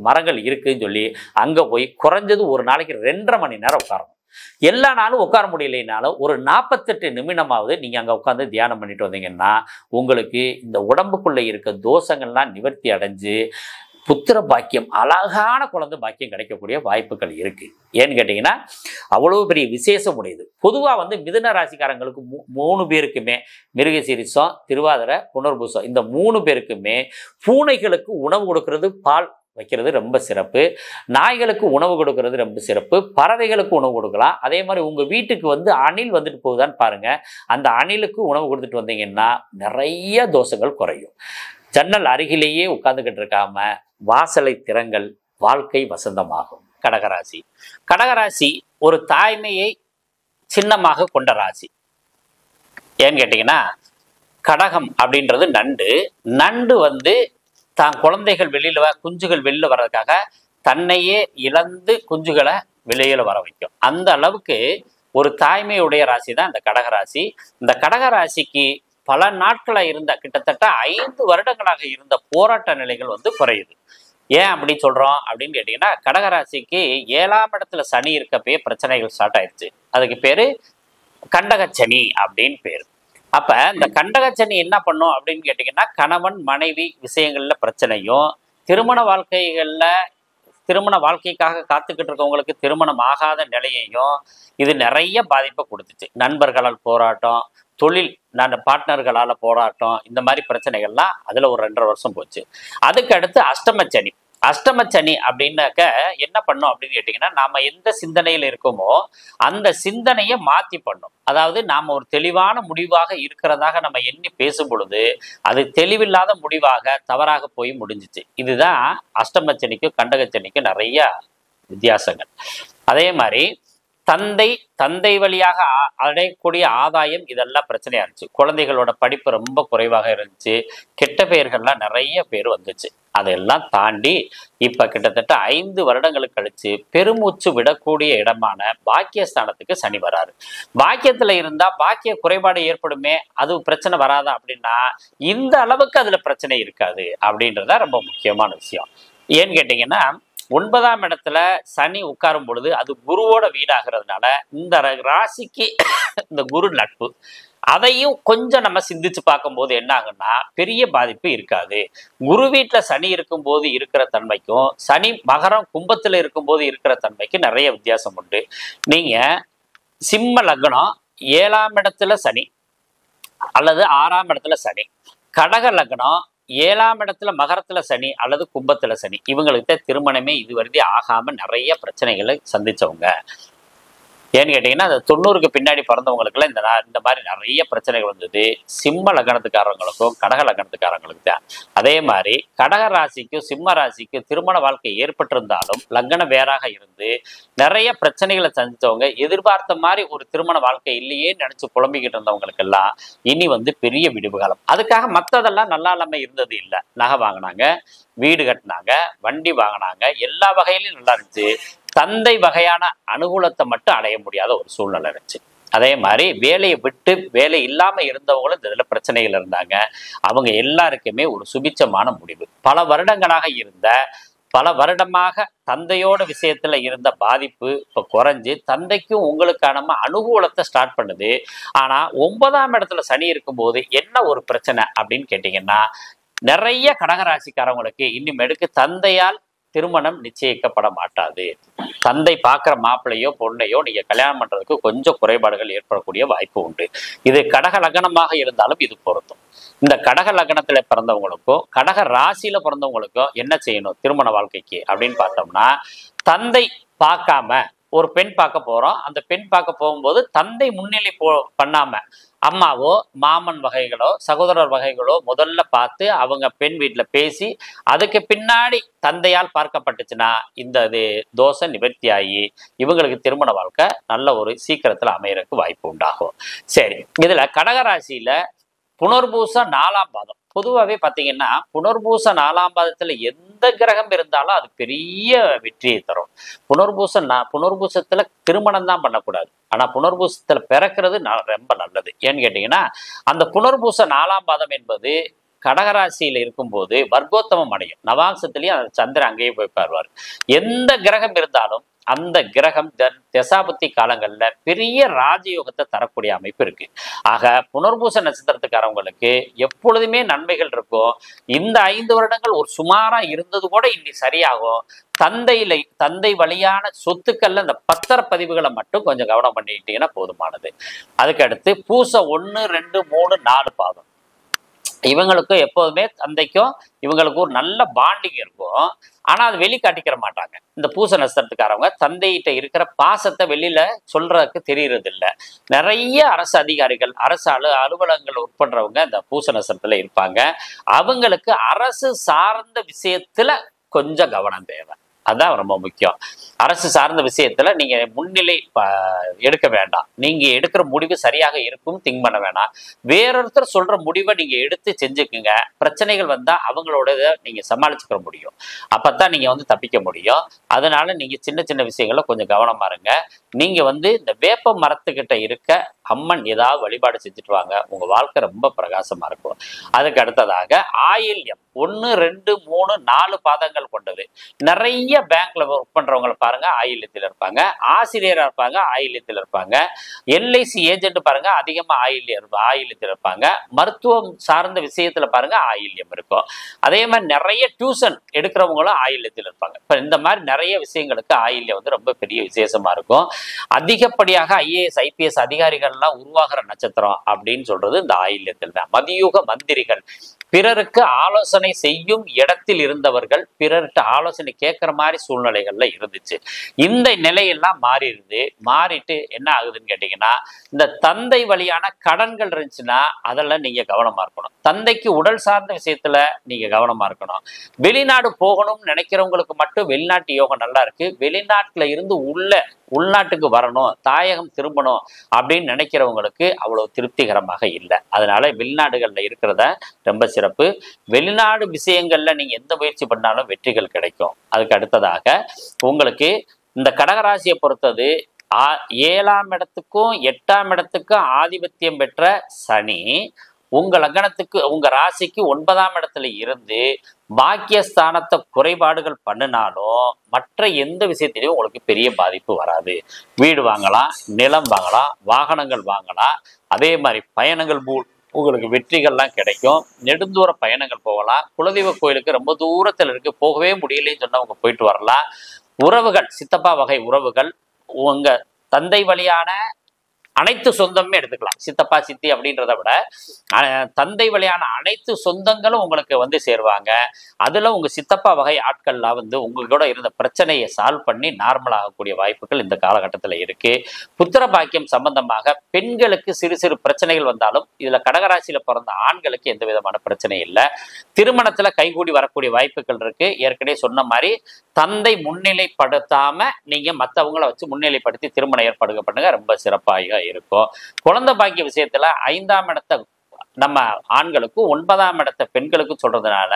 மரங்கள் இருக்குதுன்னு சொல்லி அங்கே போய் குறைஞ்சது ஒரு நாளைக்கு 2.5 மணி நேரம் உட்காரணும். எல்லா நாளும் உட்கார முடியலைனாலும் ஒரு 48 நிமிடமாவது நீங்கள் அங்கே உட்காந்து தியானம் பண்ணிட்டு வந்தீங்கன்னா உங்களுக்கு இந்த உடம்புக்குள்ளே இருக்க தோஷங்கள்லாம் நிவர்த்தி அடைஞ்சு புத்திர பாக்கியம், அழகான குழந்தை பாக்கியம் கிடைக்கக்கூடிய வாய்ப்புகள் இருக்குது. ஏன்னு கேட்டிங்கன்னா அவ்வளோ பெரிய விசேஷம் உடையது. பொதுவாக வந்து மிதுன ராசிக்காரங்களுக்கு 3 பேருக்குமே, மிருகசீரிஷம், திருவாதிரை, புனர்பூசம், இந்த 3 பேருக்குமே பூனைகளுக்கு உணவு கொடுக்கறது, பால் வைக்கிறது ரொம்ப சிறப்பு. நாய்களுக்கு உணவு கொடுக்கறது ரொம்ப சிறப்பு. பறவைகளுக்கு உணவு கொடுக்கலாம். அதே மாதிரி உங்கள் வீட்டுக்கு வந்து அணில் வந்துட்டு போகுதான்னு பாருங்கள். அந்த அணிலுக்கு உணவு கொடுத்துட்டு வந்தீங்கன்னா நிறைய தோஷங்கள் குறையும். ஜன்னல் அருகிலேயே உட்கார்ந்துக்கிட்டு இருக்காம வாசலை திறங்கள், வாழ்க்கை வசந்தமாகும். கடகராசி. கடகராசி ஒரு தாய்மையை சின்னமாக கொண்ட ராசி. ஏன்னு கேட்டிங்கன்னா, கடகம் அப்படின்றது நண்டு. நண்டு வந்து தான் குழந்தைகள் வெளியில் குஞ்சுகள் வெளியில் வர்றதுக்காக தன்னையே இழந்து குஞ்சுகளை வெளியில் வர வைக்கும். அந்த அளவுக்கு ஒரு தாய்மையுடைய ராசி தான் இந்த கடகராசி. இந்த கடகராசிக்கு பல நாட்களாக இருந்த, கிட்டத்தட்ட 5 வருடங்களாக இருந்த போராட்ட நிலைகள் வந்து குறையுது. ஏன் அப்படி சொல்கிறோம் அப்படின்னு கேட்டிங்கன்னா, கடகராசிக்கு 7ஆம் இடத்துல சனி இருக்கப்பயே பிரச்சனைகள் ஸ்டார்ட் ஆயிடுச்சு. அதுக்கு பேர் கண்டகச்சனி அப்படின்னு பேர். அப்போ இந்த கண்டகச்சனி என்ன பண்ணும் அப்படின்னு கேட்டிங்கன்னா, கணவன் மனைவி விஷயங்களில் பிரச்சனையும், திருமண வாழ்க்கைக்காக காத்துக்கிட்டு இருக்கவங்களுக்கு திருமணம் ஆகாத நிலையையும் இது நிறைய பாதிப்பை கொடுத்துச்சு. நண்பர்களால் போராட்டம், தொழில் பார்ட்னர்களால் போராட்டம், இந்த மாதிரி பிரச்சனைகள்லாம் அதில் ஒரு 2.5 வருஷம் போச்சு. அதுக்கு அடுத்து அஷ்டமச்சனி. அஷ்டமச்சனி அப்படின்னாக்க என்ன பண்ணும் அப்படின்னு கேட்டிங்கன்னா, நாம் எந்த சிந்தனையில் இருக்கோமோ அந்த சிந்தனையை மாற்றி பண்ணும். அதாவது நாம் ஒரு தெளிவான முடிவாக இருக்கிறதாக நம்ம எண்ணி பேசும் பொழுது அது தெளிவில்லாத முடிவாக தவறாக போய் முடிஞ்சிச்சு. இதுதான் அஷ்டமச்சனிக்கும் கண்டகச்சனிக்கும் நிறைய வித்தியாசங்கள். அதே மாதிரி தந்தை வழியாக அடையக்கூடிய ஆதாயம், இதெல்லாம் பிரச்சனையா இருந்துச்சு. குழந்தைகளோட படிப்பு ரொம்ப குறைவாக இருந்துச்சு. கெட்ட பெயர்கள்லாம் நிறைய பேர் வந்துச்சு. அதெல்லாம் தாண்டி இப்ப கிட்டத்தட்ட 5 வருடங்களுக்கு கழிச்சு பெருமூச்சு விடக்கூடிய இடமான பாக்கியஸ்தானத்துக்கு சனி வராரு. பாக்கியத்துல இருந்தா பாக்கிய குறைபாடு ஏற்படுமே, அது பிரச்சனை வராதா அப்படின்னா இந்த அளவுக்கு அதுல பிரச்சனை இருக்காது அப்படின்றத ரொம்ப முக்கியமான விஷயம். ஏன்னு கேட்டீங்கன்னா, 9ஆம் இடத்துல சனி உட்காரும் பொழுது அது குருவோட வீடாகிறதுனால இந்த ராசிக்கு இந்த குரு நட்பு அதையும் கொஞ்சம் நம்ம சிந்திச்சு பார்க்கும்போது என்ன ஆகுன்னா பெரிய பாதிப்பு இருக்காது. குரு வீட்டில் சனி இருக்கும்போது இருக்கிற தன்மைக்கும் சனி மகரம் கும்பத்தில் இருக்கும்போது இருக்கிற தன்மைக்கும் நிறைய வித்தியாசம் உண்டு. நீங்க சிம்ம லக்னம் 7ஆம் இடத்துல சனி அல்லது 6ஆம் இடத்துல சனி, கடக லக்னம் 7ஆம் இடத்துல மகரத்துல சனி அல்லது கும்பத்துல சனி, இவங்களுக்கு திருமணமே இதுவரை ஆகாம நிறைய பிரச்சனைகளை சந்திச்சவங்க. ஏன்னு கேட்டீங்கன்னா அந்த 90க்கு பின்னாடி பிறந்தவங்களுக்குலாம் இந்த மாதிரி நிறைய பிரச்சனைகள் வந்தது சிம்ம லக்னத்துக்காரங்களுக்கும் கடக லக்னத்துக்காரங்களுக்கு தான். அதே மாதிரி கடக ராசிக்கும் சிம்ம ராசிக்கும் திருமண வாழ்க்கை ஏற்பட்டிருந்தாலும் லக்னம் வேறாக இருந்து நிறைய பிரச்சனைகளை சந்தித்தவங்க, எதிர்பார்த்த மாதிரி ஒரு திருமண வாழ்க்கை இல்லையே நினைச்சு புலம்பிக்கிட்டு இருந்தவங்களுக்கெல்லாம் இனி பெரிய விடிவு காலம். அதுக்காக மற்றதெல்லாம் நல்லா இல்லாம இருந்தது இல்லை. நகை வாங்கினாங்க, வீடு கட்டினாங்க, வண்டி வாங்கினாங்க, எல்லா வகையிலும் நல்லா இருந்துச்சு. தந்தை வகையான அனுகூலத்தை மட்டும் அடைய முடியாத ஒரு சூழ்நிலை இருந்துச்சு. அதே மாதிரி வேலையை விட்டு வேலை இல்லாம இருந்தவங்களும் இதுல பிரச்சனைகள் இருந்தாங்க. அவங்க எல்லாருக்குமே ஒரு சுபிச்சமான முடிவு. பல வருடமாக தந்தையோட விஷயத்துல இருந்த பாதிப்பு இப்ப குறைஞ்சு தந்தைக்கும் உங்களுக்கான அனுகூலத்தை ஸ்டார்ட் பண்ணுது. ஆனா 9ஆம் இடத்துல சனி இருக்கும்போது என்ன ஒரு பிரச்சனை அப்படின்னு கேட்டீங்கன்னா, நிறைய கடகராசிக்காரவங்களுக்கு இனிமேலுக்கு தந்தையால் திருமணம் நிச்சயிக்கப்பட மாட்டாது. தந்தை பார்க்குற மாப்பிள்ளையோ பொண்ணையோ நீங்க கல்யாணம் பண்றதுக்கு கொஞ்சம் குறைபாடுகள் ஏற்படக்கூடிய வாய்ப்பு உண்டு. இது கடக லக்னமாக இருந்தாலும் இது பொருந்தும். இந்த கடக லக்னத்துல பிறந்தவங்களுக்கும் கடக ராசியில பிறந்தவங்களுக்கும் என்ன செய்யணும் திருமண வாழ்க்கைக்கு அப்படின்னு பார்த்தோம்னா, தந்தை பார்க்காம ஒரு பெண் பார்க்க போறோம். அந்த பெண் பார்க்க போகும்போது தந்தை முன்னிலை பண்ணாம அம்மாவோ மாமன் வகைகளோ சகோதரர் வகைகளோ முதல்ல பார்த்து அவங்க பெண் வீட்டில் பேசி அதுக்கு பின்னாடி தந்தையால் பார்க்கப்பட்டுச்சுன்னா இந்த தோஷை நிவர்த்தி ஆகி இவங்களுக்கு திருமண வாழ்க்கை நல்ல ஒரு சீக்கிரத்தில் அமையறதுக்கு வாய்ப்பு உண்டாகும். சரி, இதுல கடகராசியில புனர்பூசம் 4ஆம் பாதம். பொதுவாகவே பார்த்தீங்கன்னா புனர்பூசம் 4ஆம் பாதத்தில் எந்த கிரகம் இருந்தாலும் அது பெரிய வெற்றியை தரும். புனர்பூசத்துல திருமணம் தான் பண்ணக்கூடாது. ஆனால் புனர்பூசத்தில் பிறக்கிறது ரொம்ப நல்லது. ஏன்னு கேட்டிங்கன்னா அந்த புனர்பூசம் 4ஆம் பாதம் என்பது கடகராசியில் இருக்கும்போது வர்க்கோத்தமம் அடையும். நவாம்சத்திலேயே அந்த சந்திரன் அங்கேயே போய் பாருவார். எந்த கிரகம் இருந்தாலும் அந்த கிரகம் தசாபுத்தி காலங்கள்ல பெரிய ராஜயோகத்தை தரக்கூடிய அமைப்பு இருக்கு. ஆக புனர்பூச நட்சத்திரத்துக்காரவங்களுக்கு எப்பொழுதுமே நன்மைகள் இருக்கும். இந்த 5 வருடங்கள் ஒரு சுமாரா இருந்தது கூட இன்னி சரியாகும். தந்தை வழியான சொத்துக்கள்ல இந்த பத்திரப்பதிவுகளை மட்டும் கொஞ்சம் கவனம் பண்ணிக்கிட்டீங்கன்னா போதுமானது. அதுக்கு அடுத்து பூசம் 1, 2, 3, 4 பாதம். இவங்களுக்கும் எப்போதுமே தந்தைக்கும் இவங்களுக்கு ஒரு நல்ல பாண்டிங் இருக்கும். ஆனா அது வெளிக்காட்டிக்கிற மாட்டாங்க. இந்த பூச நட்சத்திரத்துக்காரவங்க தந்தையிட்ட இருக்கிற பாசத்தை வெளியில சொல்றதுக்கு தெரியறது இல்லை. நிறைய அரசு அதிகாரிகள் அரசு அலுவலகங்கள் ஒர்க் பண்றவங்க இந்த பூச நட்சத்திரத்துல இருப்பாங்க. அவங்களுக்கு அரசு சார்ந்த விஷயத்துல கொஞ்சம் கவனம் தேவை. அதுதான் ரொம்ப முக்கியம். அரசு சார்ந்த விஷயத்துல நீங்க முன்னிலை எடுக்க வேண்டாம். நீங்க எடுக்கிற முடிவு சரியாக இருக்கும் திங்க் பண்ண வேணாம். வேறொருத்தர் சொல்ற முடிவை நீங்க எடுத்து செஞ்சுக்குங்க. பிரச்சனைகள் வந்தா அவங்களோட நீங்க சமாளிச்சுக்க முடியும். அப்பத்தான் நீங்க தப்பிக்க முடியும். அதனால நீங்க சின்ன சின்ன விஷயங்கள்ல கொஞ்சம் கவனமா இருங்க. நீங்க இந்த வேப்ப மரத்துக்கிட்ட இருக்க அம்மன் ஏதாவது வழிபாடு செஞ்சுட்டு வாங்க. உங்க வாழ்க்கை ரொம்ப பிரகாசமா இருக்கும். அதுக்கு அடுத்ததாக ஆயில்யம் 1, 2, 3, 4 பாதங்கள் கொண்டது. நிறைய பேங்க்ல ஒர்க் பண்றவங்களை பாருங்க ஆயில்யத்தில் இருப்பாங்க. ஆசிரியரா இருப்பாங்க ஆயில்யத்தில் இருப்பாங்க. எல்ஐசி ஏஜென்ட் பாருங்க அதிகமா ஆயில்யத்தில் இருப்பாங்க. மருத்துவம் சார்ந்த விஷயத்துல பாருங்க ஆயில்யம் இருக்கும். அதே மாதிரி நிறைய டியூஷன் எடுக்கிறவங்களும் ஆயில்யத்தில் இருப்பாங்க. இப்ப இந்த மாதிரி நிறைய விஷயங்களுக்கு ஆயில்யம் ரொம்ப பெரிய விசேஷமா இருக்கும். அதிகப்படியாக IAS IPS அதிகாரிகள்லாம் உருவாகிற நட்சத்திரம் அப்படின்னு சொல்றது இந்த ஆயில்யத்தில் தான். மதியுக மந்திரிகள், பிறருக்கு ஆலோசனை செய்யும் இடத்தில் இருந்தவர்கள் பிறர்கிட்ட ஆலோசனை கேட்கிற மாதிரி சூழ்நிலைகள்ல இருந்துச்சு. இந்த நிலையெல்லாம் மாறிட்டு என்ன ஆகுதுன்னு கேட்டீங்கன்னா, இந்த தந்தை வழியான கடன்கள் இருந்துச்சுன்னா அதெல்லாம் நீங்க கவனமா இருக்கணும். தந்தைக்கு உடல் சார்ந்த விஷயத்துல நீங்க கவனமா இருக்கணும். வெளிநாடு போகணும்னு நினைக்கிறவங்களுக்கு மட்டும் வெளிநாட்டு யோகம் நல்லா இருக்கு. வெளிநாட்டுல இருந்து உள்நாட்டுக்கு வரணும், தாயகம் திரும்பணும் அப்படின்னு நினைக்கிறவங்களுக்கு அவ்வளவு திருப்திகரமாக இல்லை. அதனால வெளிநாடுகள்ல இருக்கிறத ரொம்ப சிறப்பு. வெளிநாடு விஷயங்கள்ல நீங்க எந்த முயற்சி பண்ணாலும் வெற்றிகள் கிடைக்கும். அதுக்கு அடுத்ததாக உங்களுக்கு இந்த கடகராசியை பொறுத்தது 7ஆம் இடத்துக்கும் 8ஆம் இடத்துக்கும் ஆதிபத்தியம் பெற்ற சனி உங்க லக்னத்துக்கு உங்க ராசிக்கு 9ஆம் இடத்துல இருந்து பாக்கியஸ்தானத்தை குறைபாடுகள் பண்ணினாலும் மற்ற எந்த விஷயத்திலையும் உங்களுக்கு பெரிய பாதிப்பு வராது. வீடு வாங்கலாம், நிலம் வாங்கலாம், வாகனங்கள் வாங்கலாம், அதே மாதிரி பயணங்கள் உங்களுக்கு வெற்றிகள்லாம் கிடைக்கும். நெடுந்தூர பயணங்கள் போகலாம். குலதெய்வ கோயிலுக்கு ரொம்ப தூரத்தில் இருக்கு, போகவே முடியலன்னு சொன்னவங்க போயிட்டு வரலாம். உறவுகள், சித்தப்பா வகை உறவுகள், உங்க தந்தை வழியான அனைத்து சொந்தமே எடுத்துக்கலாம். சித்தப்பா சித்தி அப்படின்றத விட தந்தை வழியான அனைத்து சொந்தங்களும் உங்களுக்கு வந்து சேருவாங்க. அதுல உங்க சித்தப்பா வகை ஆட்கள்லாம் வந்து உங்களோட இருந்த பிரச்சனையை சால்வ் பண்ணி நார்மல் ஆகக்கூடிய வாய்ப்புகள் இந்த காலகட்டத்தில் இருக்கு. புத்திர பாக்கியம் சம்பந்தமாக பெண்களுக்கு சிறு சிறு பிரச்சனைகள் வந்தாலும் இதுல கடகராசியில பிறந்த ஆண்களுக்கு எந்த விதமான பிரச்சனை இல்லை. திருமணத்துல கைகூடி வரக்கூடிய வாய்ப்புகள் இருக்கு. ஏற்கனவே சொன்ன மாதிரி தந்தை முன்னிலைப்படுத்தாம நீங்க மற்றவங்களை வச்சு முன்னிலைப்படுத்தி திருமணம் ஏற்பாடு பண்ணுங்க, ரொம்ப சிறப்பாக இருக்கும். குழந்தை பாக்கிய விஷயத்துல 5ஆம் இடத்தை நம்ம ஆண்களுக்கும் 9ஆம் இடத்தை பெண்களுக்கு சொல்றதுனால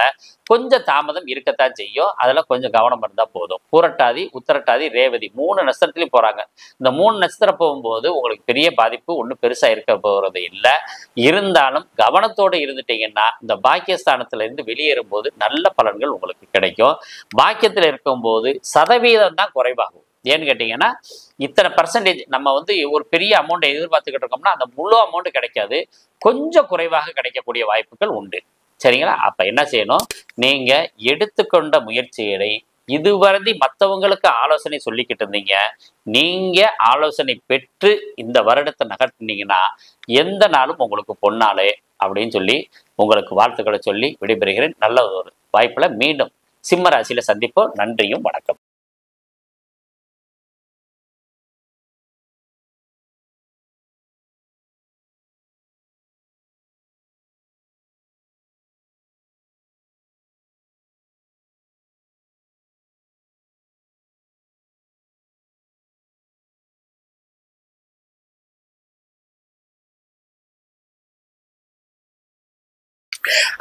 கொஞ்சம் தாமதம் இருக்கத்தான் செய்யும். அதுல கொஞ்சம் கவனம் இருந்தா போதும். பூரட்டாதி, உத்திரட்டாதி, ரேவதி 3 நட்சத்திரத்திலையும் போறாங்க. இந்த 3 நட்சத்திரம் போகும்போது உங்களுக்கு பெரிய பாதிப்பு ஒன்றும் பெருசா இருக்க போறது இல்லை. இருந்தாலும் கவனத்தோடு இருந்துட்டீங்கன்னா இந்த பாக்கியஸ்தானத்துல இருந்து வெளியேறும் போது நல்ல பலன்கள் உங்களுக்கு கிடைக்கும். பாக்கியத்தில் இருக்கும்போது சதவீதம் தான் குறைவாகும். ஏன்னு கேட்டீங்கன்னா இத்தனை பர்சன்டேஜ் நம்ம வந்து ஒரு பெரிய அமௌண்ட் எதிர்பார்த்துக்கிட்டு இருக்கோம்னா அந்த முழு அமௌண்ட் கிடைக்காது, கொஞ்சம் குறைவாக கிடைக்கக்கூடிய வாய்ப்புகள் உண்டு. சரிங்களா? அப்ப என்ன செய்யணும், நீங்க எடுத்துக்கொண்ட முயற்சிகளை இதுவரை மற்றவங்களுக்கு ஆலோசனை சொல்லிக்கிட்டு இருந்தீங்க, நீங்க ஆலோசனை பெற்று இந்த வருடத்தை நகர்த்தினீங்கன்னா எந்த நாளும் உங்களுக்கு பொன்னாலே அப்படின்னு சொல்லி உங்களுக்கு வாழ்த்துக்களை சொல்லி விடைபெறுகிறேன். நல்ல ஒரு வாய்ப்புல மீண்டும் சிம்ம ராசியில சந்திப்போம். நன்றியும் வணக்கம்.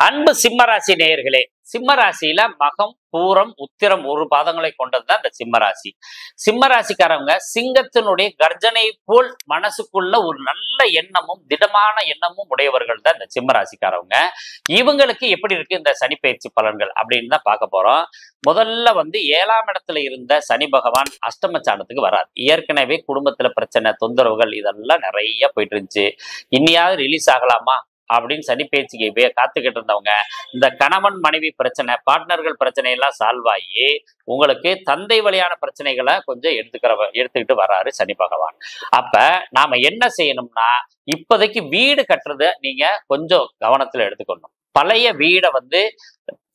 அன்பு சிம்மராசி நேயர்களே, சிம்மராசியில மகம், பூரம், உத்திரம் ஒரு பாதங்களை கொண்டதுதான் இந்த சிம்மராசி. சிம்மராசிக்காரவங்க சிங்கத்தினுடைய கர்ஜனை போல் மனசுக்குள்ள ஒரு நல்ல எண்ணமும் திடமான எண்ணமும் உடையவர்கள் தான் இந்த சிம்மராசிக்காரவங்க. இவங்களுக்கு எப்படி இருக்கு இந்த சனி பயிற்சி பலன்கள் அப்படின்னு தான் பார்க்க போறோம். முதல்ல வந்து 7ஆம் இடத்துல இருந்த சனி பகவான் அஷ்டமச்சானத்துக்கு வராது. ஏற்கனவே குடும்பத்துல பிரச்சனை, தொந்தரவுகள் இதெல்லாம் நிறைய போயிட்டு இருந்துச்சு. இன்னையாவது ரிலீஸ் ஆகலாமா அப்படின்னு சனி பேச்சுக்கு காத்துக்கிட்டு இருந்தவங்க இந்த கணவன் மனைவி பிரச்சனை, பார்ட்னர்கள் பிரச்சனை எல்லாம் சால்வ் ஆகி உங்களுக்கு தந்தை வழியான பிரச்சனைகளை கொஞ்சம் எடுத்துக்கிட்டு வர்றாரு சனி பகவான். அப்ப நாம என்ன செய்யணும்னா இப்போதைக்கு வீடு கட்டுறத நீங்க கொஞ்சம் கவனத்துல எடுத்துக்கணும். பழைய வீடை வந்து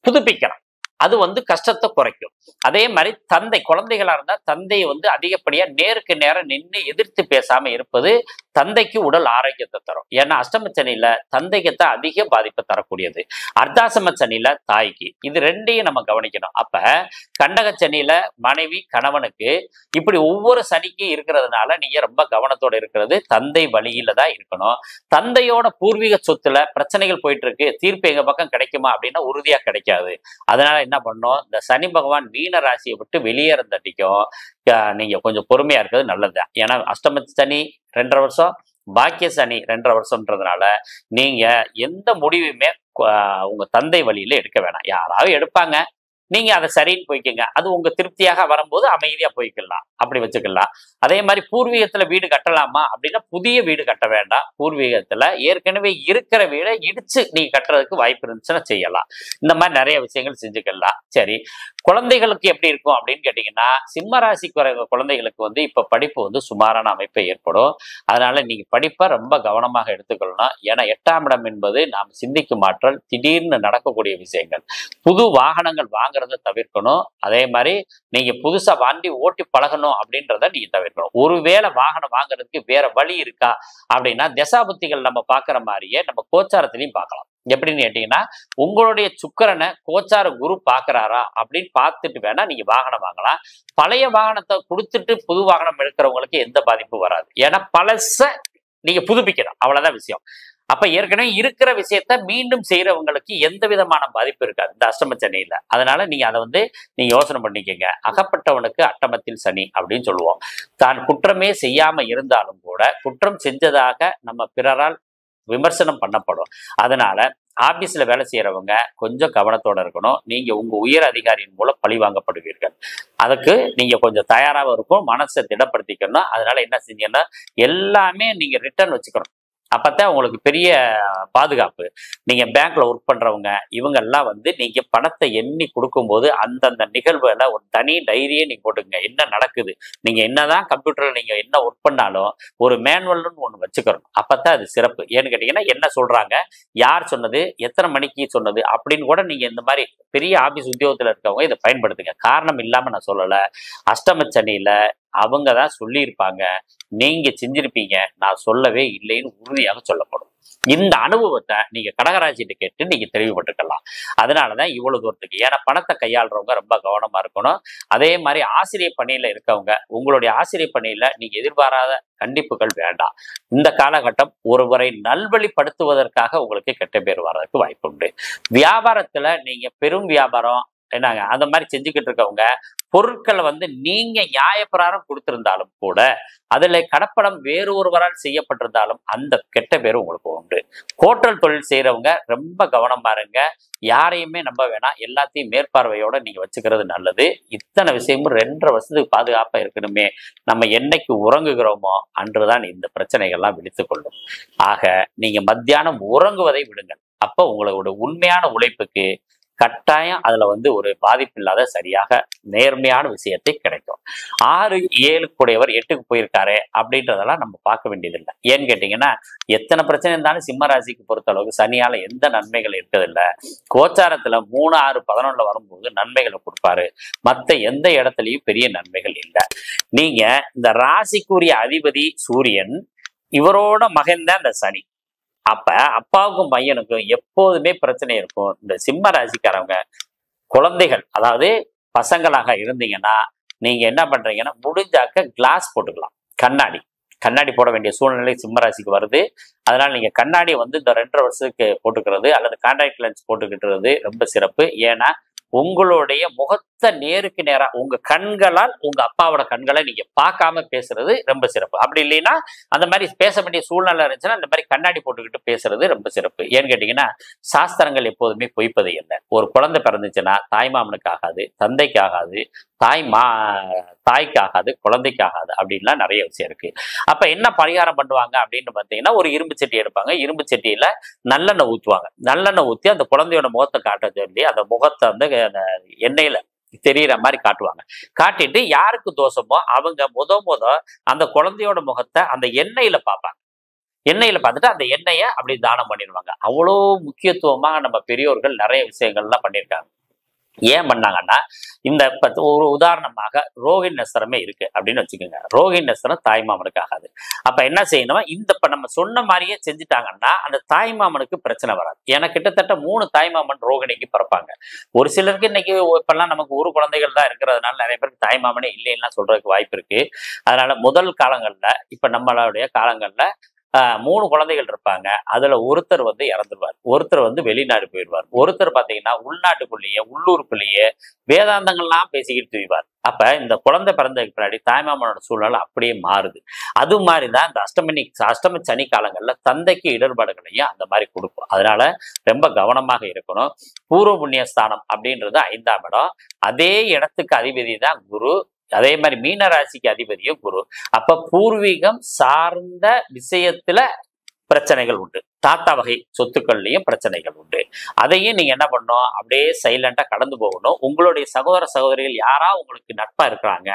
புதுப்பிக்கணும். அது வந்து கஷ்டத்தை குறைக்கும். அதே மாதிரி தந்தை, குழந்தைகளா இருந்தா தந்தையை வந்து அதிகப்படியா நேருக்கு நேரம் நின்று எதிர்த்து பேசாம இருப்பது தந்தைக்கு உடல் ஆரோக்கியத்தை தரும். ஏன்னா அஷ்டம சனியில தந்தைக்குத்தான் அதிக பாதிப்பை தரக்கூடியது. அர்த்தாசம சனியில தாய்க்கு. இது ரெண்டையும் நம்ம கவனிக்கணும். அப்ப கண்டக சனியில மனைவி கணவனுக்கு இப்படி ஒவ்வொரு சனிக்கும் இருக்கிறதுனால நீங்க ரொம்ப கவனத்தோட இருக்கிறது தந்தை வழியில தான் இருக்கணும். தந்தையோட பூர்வீக சொத்துல பிரச்சனைகள் போயிட்டு இருக்கு, தீர்ப்பு எங்க பக்கம் கிடைக்குமா அப்படின்னா உறுதியா கிடைக்காது. அதனால என்ன பண்ணோம், இந்த சனி பகவான் மீன ராசியை விட்டு வெளியேறந்தட்டிக்கும் நீங்க கொஞ்சம் பொறுமையா இருக்கிறது நல்லதுதான். ஏன்னா அஷ்டம சனி 2.5 வருஷம், பாக்கிய சனி 2.5 வருஷம்ன்றதுனால நீங்க எந்த முடிவுமே உங்க தந்தை வழியில எடுக்க வேணாம். யாராவது எடுப்பாங்க, நீங்க அதை சரின்னு போய்க்கங்க. அது உங்க திருப்தியாக வரும்போது அமைதியா போய்க்கலாம், அப்படி வச்சுக்கலாம். அதே மாதிரி பூர்வீகத்துல வீடு கட்டலாமா அப்படின்னா புதிய வீடு கட்ட வேண்டாம். பூர்வீகத்துல ஏற்கனவே இருக்கிற வீடை இடிச்சு நீங்க கட்டுறதுக்கு வாய்ப்பு இருந்துச்சுன்னா செய்யலாம். இந்த மாதிரி நிறைய விஷயங்கள் செஞ்சுக்கலாம். சரி, குழந்தைகளுக்கு எப்படி இருக்கும் அப்படின்னு கேட்டீங்கன்னா சிம்ம ராசி குழந்தைகளுக்கு வந்து இப்ப படிப்பு வந்து சுமாரான அமைப்பை ஏற்படும். அதனால நீங்க படிப்பை ரொம்ப கவனமாக எடுத்துக்கொள்ளணும். ஏன்னா 8ஆம் இடம் என்பது நாம் சிந்திக்கும் ஆற்றல், திடீர்னு நடக்கக்கூடிய விஷயங்கள், புது வாகனங்கள் வாங்குறத தவிர்க்கணும். அதே மாதிரி நீங்க புதுசா வண்டி ஓட்டி பழகணும் அப்படின்றத நீங்க தவிர்க்கணும். ஒருவேளை வாகனம் வாங்குறதுக்கு வேற வழி இருக்கா அப்படின்னா தசாபுத்திகள் நம்ம பாக்குற மாதிரியே நம்ம கோச்சாரத்திலையும் பார்க்கலாம். எப்படின்னு கேட்டீங்கன்னா உங்களுடைய சுக்கிரனை கோச்சார குரு பாக்குறாரா அப்படின்னு பார்த்துட்டு வேணா நீங்க வாகனம் வாங்கலாம். பழைய வாகனத்தை கொடுத்துட்டு புது வாகனம் எடுக்கிறவங்களுக்கு எந்த பாதிப்பும் வராது. ஏன்னா பழச நீங்க புதுப்பிக்கணும், அவ்வளவுதான் விஷயம். அப்ப ஏற்கனவே இருக்கிற விஷயத்த மீண்டும் செய்யறவங்களுக்கு எந்த விதமான பாதிப்பு இருக்காது இந்த அஷ்டம சனியில. அதனால நீங்க அதை வந்து நீங்க யோசனை பண்ணிக்கங்க. அகப்பட்டவனுக்கு அட்டமத்தில் சனி அப்படின்னு சொல்லுவோம். தான் குற்றமே செய்யாம இருந்தாலும் கூட குற்றம் செஞ்சதாக நம்ம பிறரால் விமர்சனம் பண்ணப்படும். அதனால ஆபீஸ்ல வேலை செய்யறவங்க கொஞ்சம் கவனத்தோட இருக்கணும். நீங்க உங்க உயர் அதிகாரியின் மூலம் பழி வாங்கப்படுவீர்கள். அதுக்கு நீங்க கொஞ்சம் தயாராக இருக்கும், மனசை திடப்படுத்திக்கணும். அதனால என்ன செஞ்சீங்கன்னா எல்லாமே நீங்க ரிட்டர்ன் வச்சுக்கணும். அப்பதான் உங்களுக்கு பெரிய பாதுகாப்பு. நீங்க பேங்க்ல ஒர்க் பண்றவங்க இவங்க எல்லாம் வந்து நீங்க பணத்தை எண்ணி கொடுக்கும்போது அந்தந்த நிகழ்வுல ஒரு தனி டைரியே நீங்க போட்டுக்கங்க. என்ன நடக்குது, நீங்க என்னதான் கம்ப்யூட்டர்ல நீங்க என்ன ஒர்க் பண்ணாலும் ஒரு மேனுவல்னு ஒண்ணு வச்சுக்கணும். அப்பதான் அது சிறப்பு. ஏன்னு கேட்டீங்கன்னா என்ன சொல்றாங்க, யார் சொன்னது, எத்தனை மணிக்கு சொன்னது அப்படின்னு கூட நீங்க இந்த மாதிரி பெரிய ஆபீஸ் உத்தியோகத்துல இருக்கவங்க இதை பயன்படுத்துங்க. காரணம் இல்லாம நான் சொல்லல. அஷ்டம சனியில அவங்க தான் சொல்லியிருப்பாங்க, நீங்க செஞ்சிருப்பீங்க, நான் சொல்லவே இல்லைன்னு உறுதியாக சொல்லப்படும். இந்த அனுபவத்தை நீங்க கடகராசிட்ட கேட்டு நீங்க தெளிவுபட்டுக்கலாம். அதனாலதான் இவ்வளவு தூரத்துக்கு. ஏன்னா பணத்தை கையாளுறவங்க ரொம்ப கவனமா இருக்கணும். அதே மாதிரி ஆசிரியர் பணியில இருக்கவங்க உங்களுடைய ஆசிரியர் பணியில நீங்க எதிர்பாராத கண்டிப்புகள் வேண்டாம். இந்த காலகட்டம் ஒருவரை நல்வழிப்படுத்துவதற்காக உங்களுக்கு கெட்ட பேர் வர்றதுக்கு வாய்ப்பு உண்டு. வியாபாரத்துல நீங்க பெரும் வியாபாரம் என்னங்க அந்த மாதிரி செஞ்சுக்கிட்டு இருக்கவங்க பொருட்களை வந்து நீங்க நியாயப்பிரகாரம் கொடுத்திருந்தாலும் கூட அதுல கடப்படம் வேறு ஒருவரால் செய்யப்பட்டிருந்தாலும் அந்த கெட்ட பேரும் உங்களுக்கு உண்டு. ஹோட்டல் தொழில் செய்யறவங்க ரொம்ப கவனமா இருங்க. யாரையுமே நம்ப வேணாம். எல்லாத்தையும் மேற்பார்வையோட நீங்க வச்சுக்கிறது நல்லது. இத்தனை விஷயமும் 2.5 வருஷத்துக்கு பாதுகாப்பா இருக்கணுமே. நம்ம என்னைக்கு உறங்குகிறோமோ அன்றுதான் இந்த பிரச்சனைகள்லாம் விழித்துக் கொள்ளும். ஆக நீங்க மத்தியானம் உறங்குவதை விடுங்கள். அப்ப உங்களோட உண்மையான உழைப்புக்கு கட்டாயம் அதுல வந்து ஒரு பாதிப்பு இல்லாத சரியாக நேர்மையான விஷயத்தை கிடைக்கும். 6 7 கூடையவர் 8க்கு போயிருக்காரு அப்படின்றதெல்லாம் நம்ம பார்க்க வேண்டியதில்லை. ஏன்னு கேட்டீங்கன்னா எத்தனை பிரச்சனை இருந்தாலும் சிம்ம ராசிக்கு பொறுத்த அளவுக்கு சனியால எந்த நன்மைகள் இருக்கிறதில்லை. கோச்சாரத்துல 3 6 11 வரும்போது நன்மைகளை கொடுப்பாரு. மற்ற எந்த இடத்துலயும் பெரிய நன்மைகள் இல்லை. நீங்க இந்த ராசிக்குரிய அதிபதி சூரியன், இவரோட மகன் தான் இந்த சனி. அப்ப அப்பாவுக்கும் பையனுக்கும் எப்போதுமே பிரச்சனை இருக்கும். இந்த சிம்ம ராசிக்காரவங்க குழந்தைகள் அதாவது பசங்களாக இருந்தீங்கன்னா நீங்க என்ன பண்றீங்கன்னா முடிஞ்சாக்க கிளாஸ் போட்டுக்கலாம். கண்ணாடி கண்ணாடி போட வேண்டிய சூழ்நிலை சிம்ம ராசிக்கு வருது. அதனால நீங்க கண்ணாடி வந்து இந்த 2.5 வருஷத்துக்கு போட்டுக்கிறது அல்லது கான்டாக்ட் லென்ஸ் போட்டுக்கிட்டுறது ரொம்ப சிறப்பு. ஏன்னா உங்களுடைய முகத்தை நேருக்கு நேரா உங்க கண்களால் உங்க அப்பாவோட கண்களை நீங்க பார்க்காம பேசுறது ரொம்ப சிறப்பு. அப்படி இல்லைன்னா அந்த மாதிரி பேச வேண்டிய சூழ்நிலை இருந்துச்சுன்னா இந்த மாதிரி கண்ணாடி போட்டுக்கிட்டு பேசுறது ரொம்ப சிறப்பு. ஏன்னு கேட்டீங்கன்னா சாஸ்திரங்கள் எப்போதுமே பொய்ப்பது இல்லை. ஒரு குழந்தை பிறந்துச்சுன்னா தாய்மாமனுக்கு ஆகாது, தந்தைக்கு ஆகாது, தாய்க்கு ஆகாது, குழந்தைக்கு ஆகாது அப்படின்லாம் நிறைய விஷயம் இருக்கு. அப்ப என்ன பரிகாரம் பண்ணுவாங்க அப்படின்னு பார்த்தீங்கன்னா ஒரு இரும்பு சட்டி எடுப்பாங்க. இரும்பு சட்டியில நல்லெண்ணெய் ஊற்றுவாங்க. நல்லெண்ணெய் ஊற்றி அந்த குழந்தையோட முகத்தை காட்ட சொல்லி அந்த முகத்தை வந்து அந்த எண்ணெயில தெரியிற மாதிரி காட்டுவாங்க. காட்டிட்டு யாருக்கு தோஷமோ அவங்க முத அந்த குழந்தையோட முகத்தை அந்த எண்ணெயில பார்ப்பாங்க. எண்ணெயில பார்த்துட்டு அந்த எண்ணெயை அப்படி தானம் பண்ணிடுவாங்க. அவ்வளோ முக்கியத்துவமா நம்ம பெரியோர்கள் நிறைய விஷயங்கள்லாம் பண்ணியிருக்காங்க. ஏன் பண்ணாங்கன்னா இந்த ஒரு உதாரணமாக ரோஹிணி நட்சத்திரமே இருக்கு அப்படின்னு வச்சுக்கோங்க. ரோஹிணி நட்சத்திரம் தாய்மாமனுக்கு ஆகாது. அப்ப என்ன செய்யணும், இந்த இப்ப நம்ம சொன்ன மாதிரியே செஞ்சுட்டாங்கன்னா அந்த தாய்மாமனுக்கு பிரச்சனை வராது. ஏன்னா கிட்டத்தட்ட 3 தாய்மாமன் ரோகிணிக்கு பிறப்பாங்க. ஒரு சிலருக்கு இன்னைக்கு இப்பெல்லாம் நமக்கு ஒரு குழந்தைகள் தான் இருக்கிறதுனால நிறைய பேருக்கு தாய்மாமனே இல்லைன்னா சொல்றதுக்கு வாய்ப்பு இருக்கு. அதனால முதல் காலங்கள்ல இப்ப நம்மளுடைய காலங்கள்ல 3 குழந்தைகள் இருப்பாங்க. அதுல ஒருத்தர் வந்து இறந்துருவார், ஒருத்தர் வந்து வெளிநாடு போயிடுவார், ஒருத்தர் பாத்தீங்கன்னா உள்நாட்டுக்குள்ளேயே உள்ளூருக்குள்ளேயே வேதாந்தங்கள்லாம் பேசிக்கிட்டு தூய்வார். அப்ப இந்த குழந்தை பிறந்ததுக்கு பின்னாடி தாய்மாமனோட சூழ்நிலை அப்படியே மாறுது. அது மாதிரிதான் இந்த அஷ்டம சனி காலங்கள்ல தந்தைக்கு இடர்பாடுகளையும் அந்த மாதிரி கொடுக்கும். அதனால ரொம்ப கவனமாக இருக்கணும். பூர்வ புண்ணிய ஸ்தானம் அப்படின்றது 5ஆம் இடம். அதே இடத்துக்கு அதிபதி தான் குரு. அதே மாதிரி மீன ராசிக்கு அதிபதியும் குரு. அப்ப பூர்வீகம் சார்ந்த விஷயத்துல பிரச்சனைகள் உண்டு. தாத்தா வகை சொத்துக்கள்லயும் பிரச்சனைகள் உண்டு. அதையும் நீங்க என்ன பண்ணணும், அப்படியே சைலண்டா கடந்து போகணும். உங்களுடைய சகோதர சகோதரிகள் யாரா உங்களுக்கு நட்பா இருக்கிறாங்க,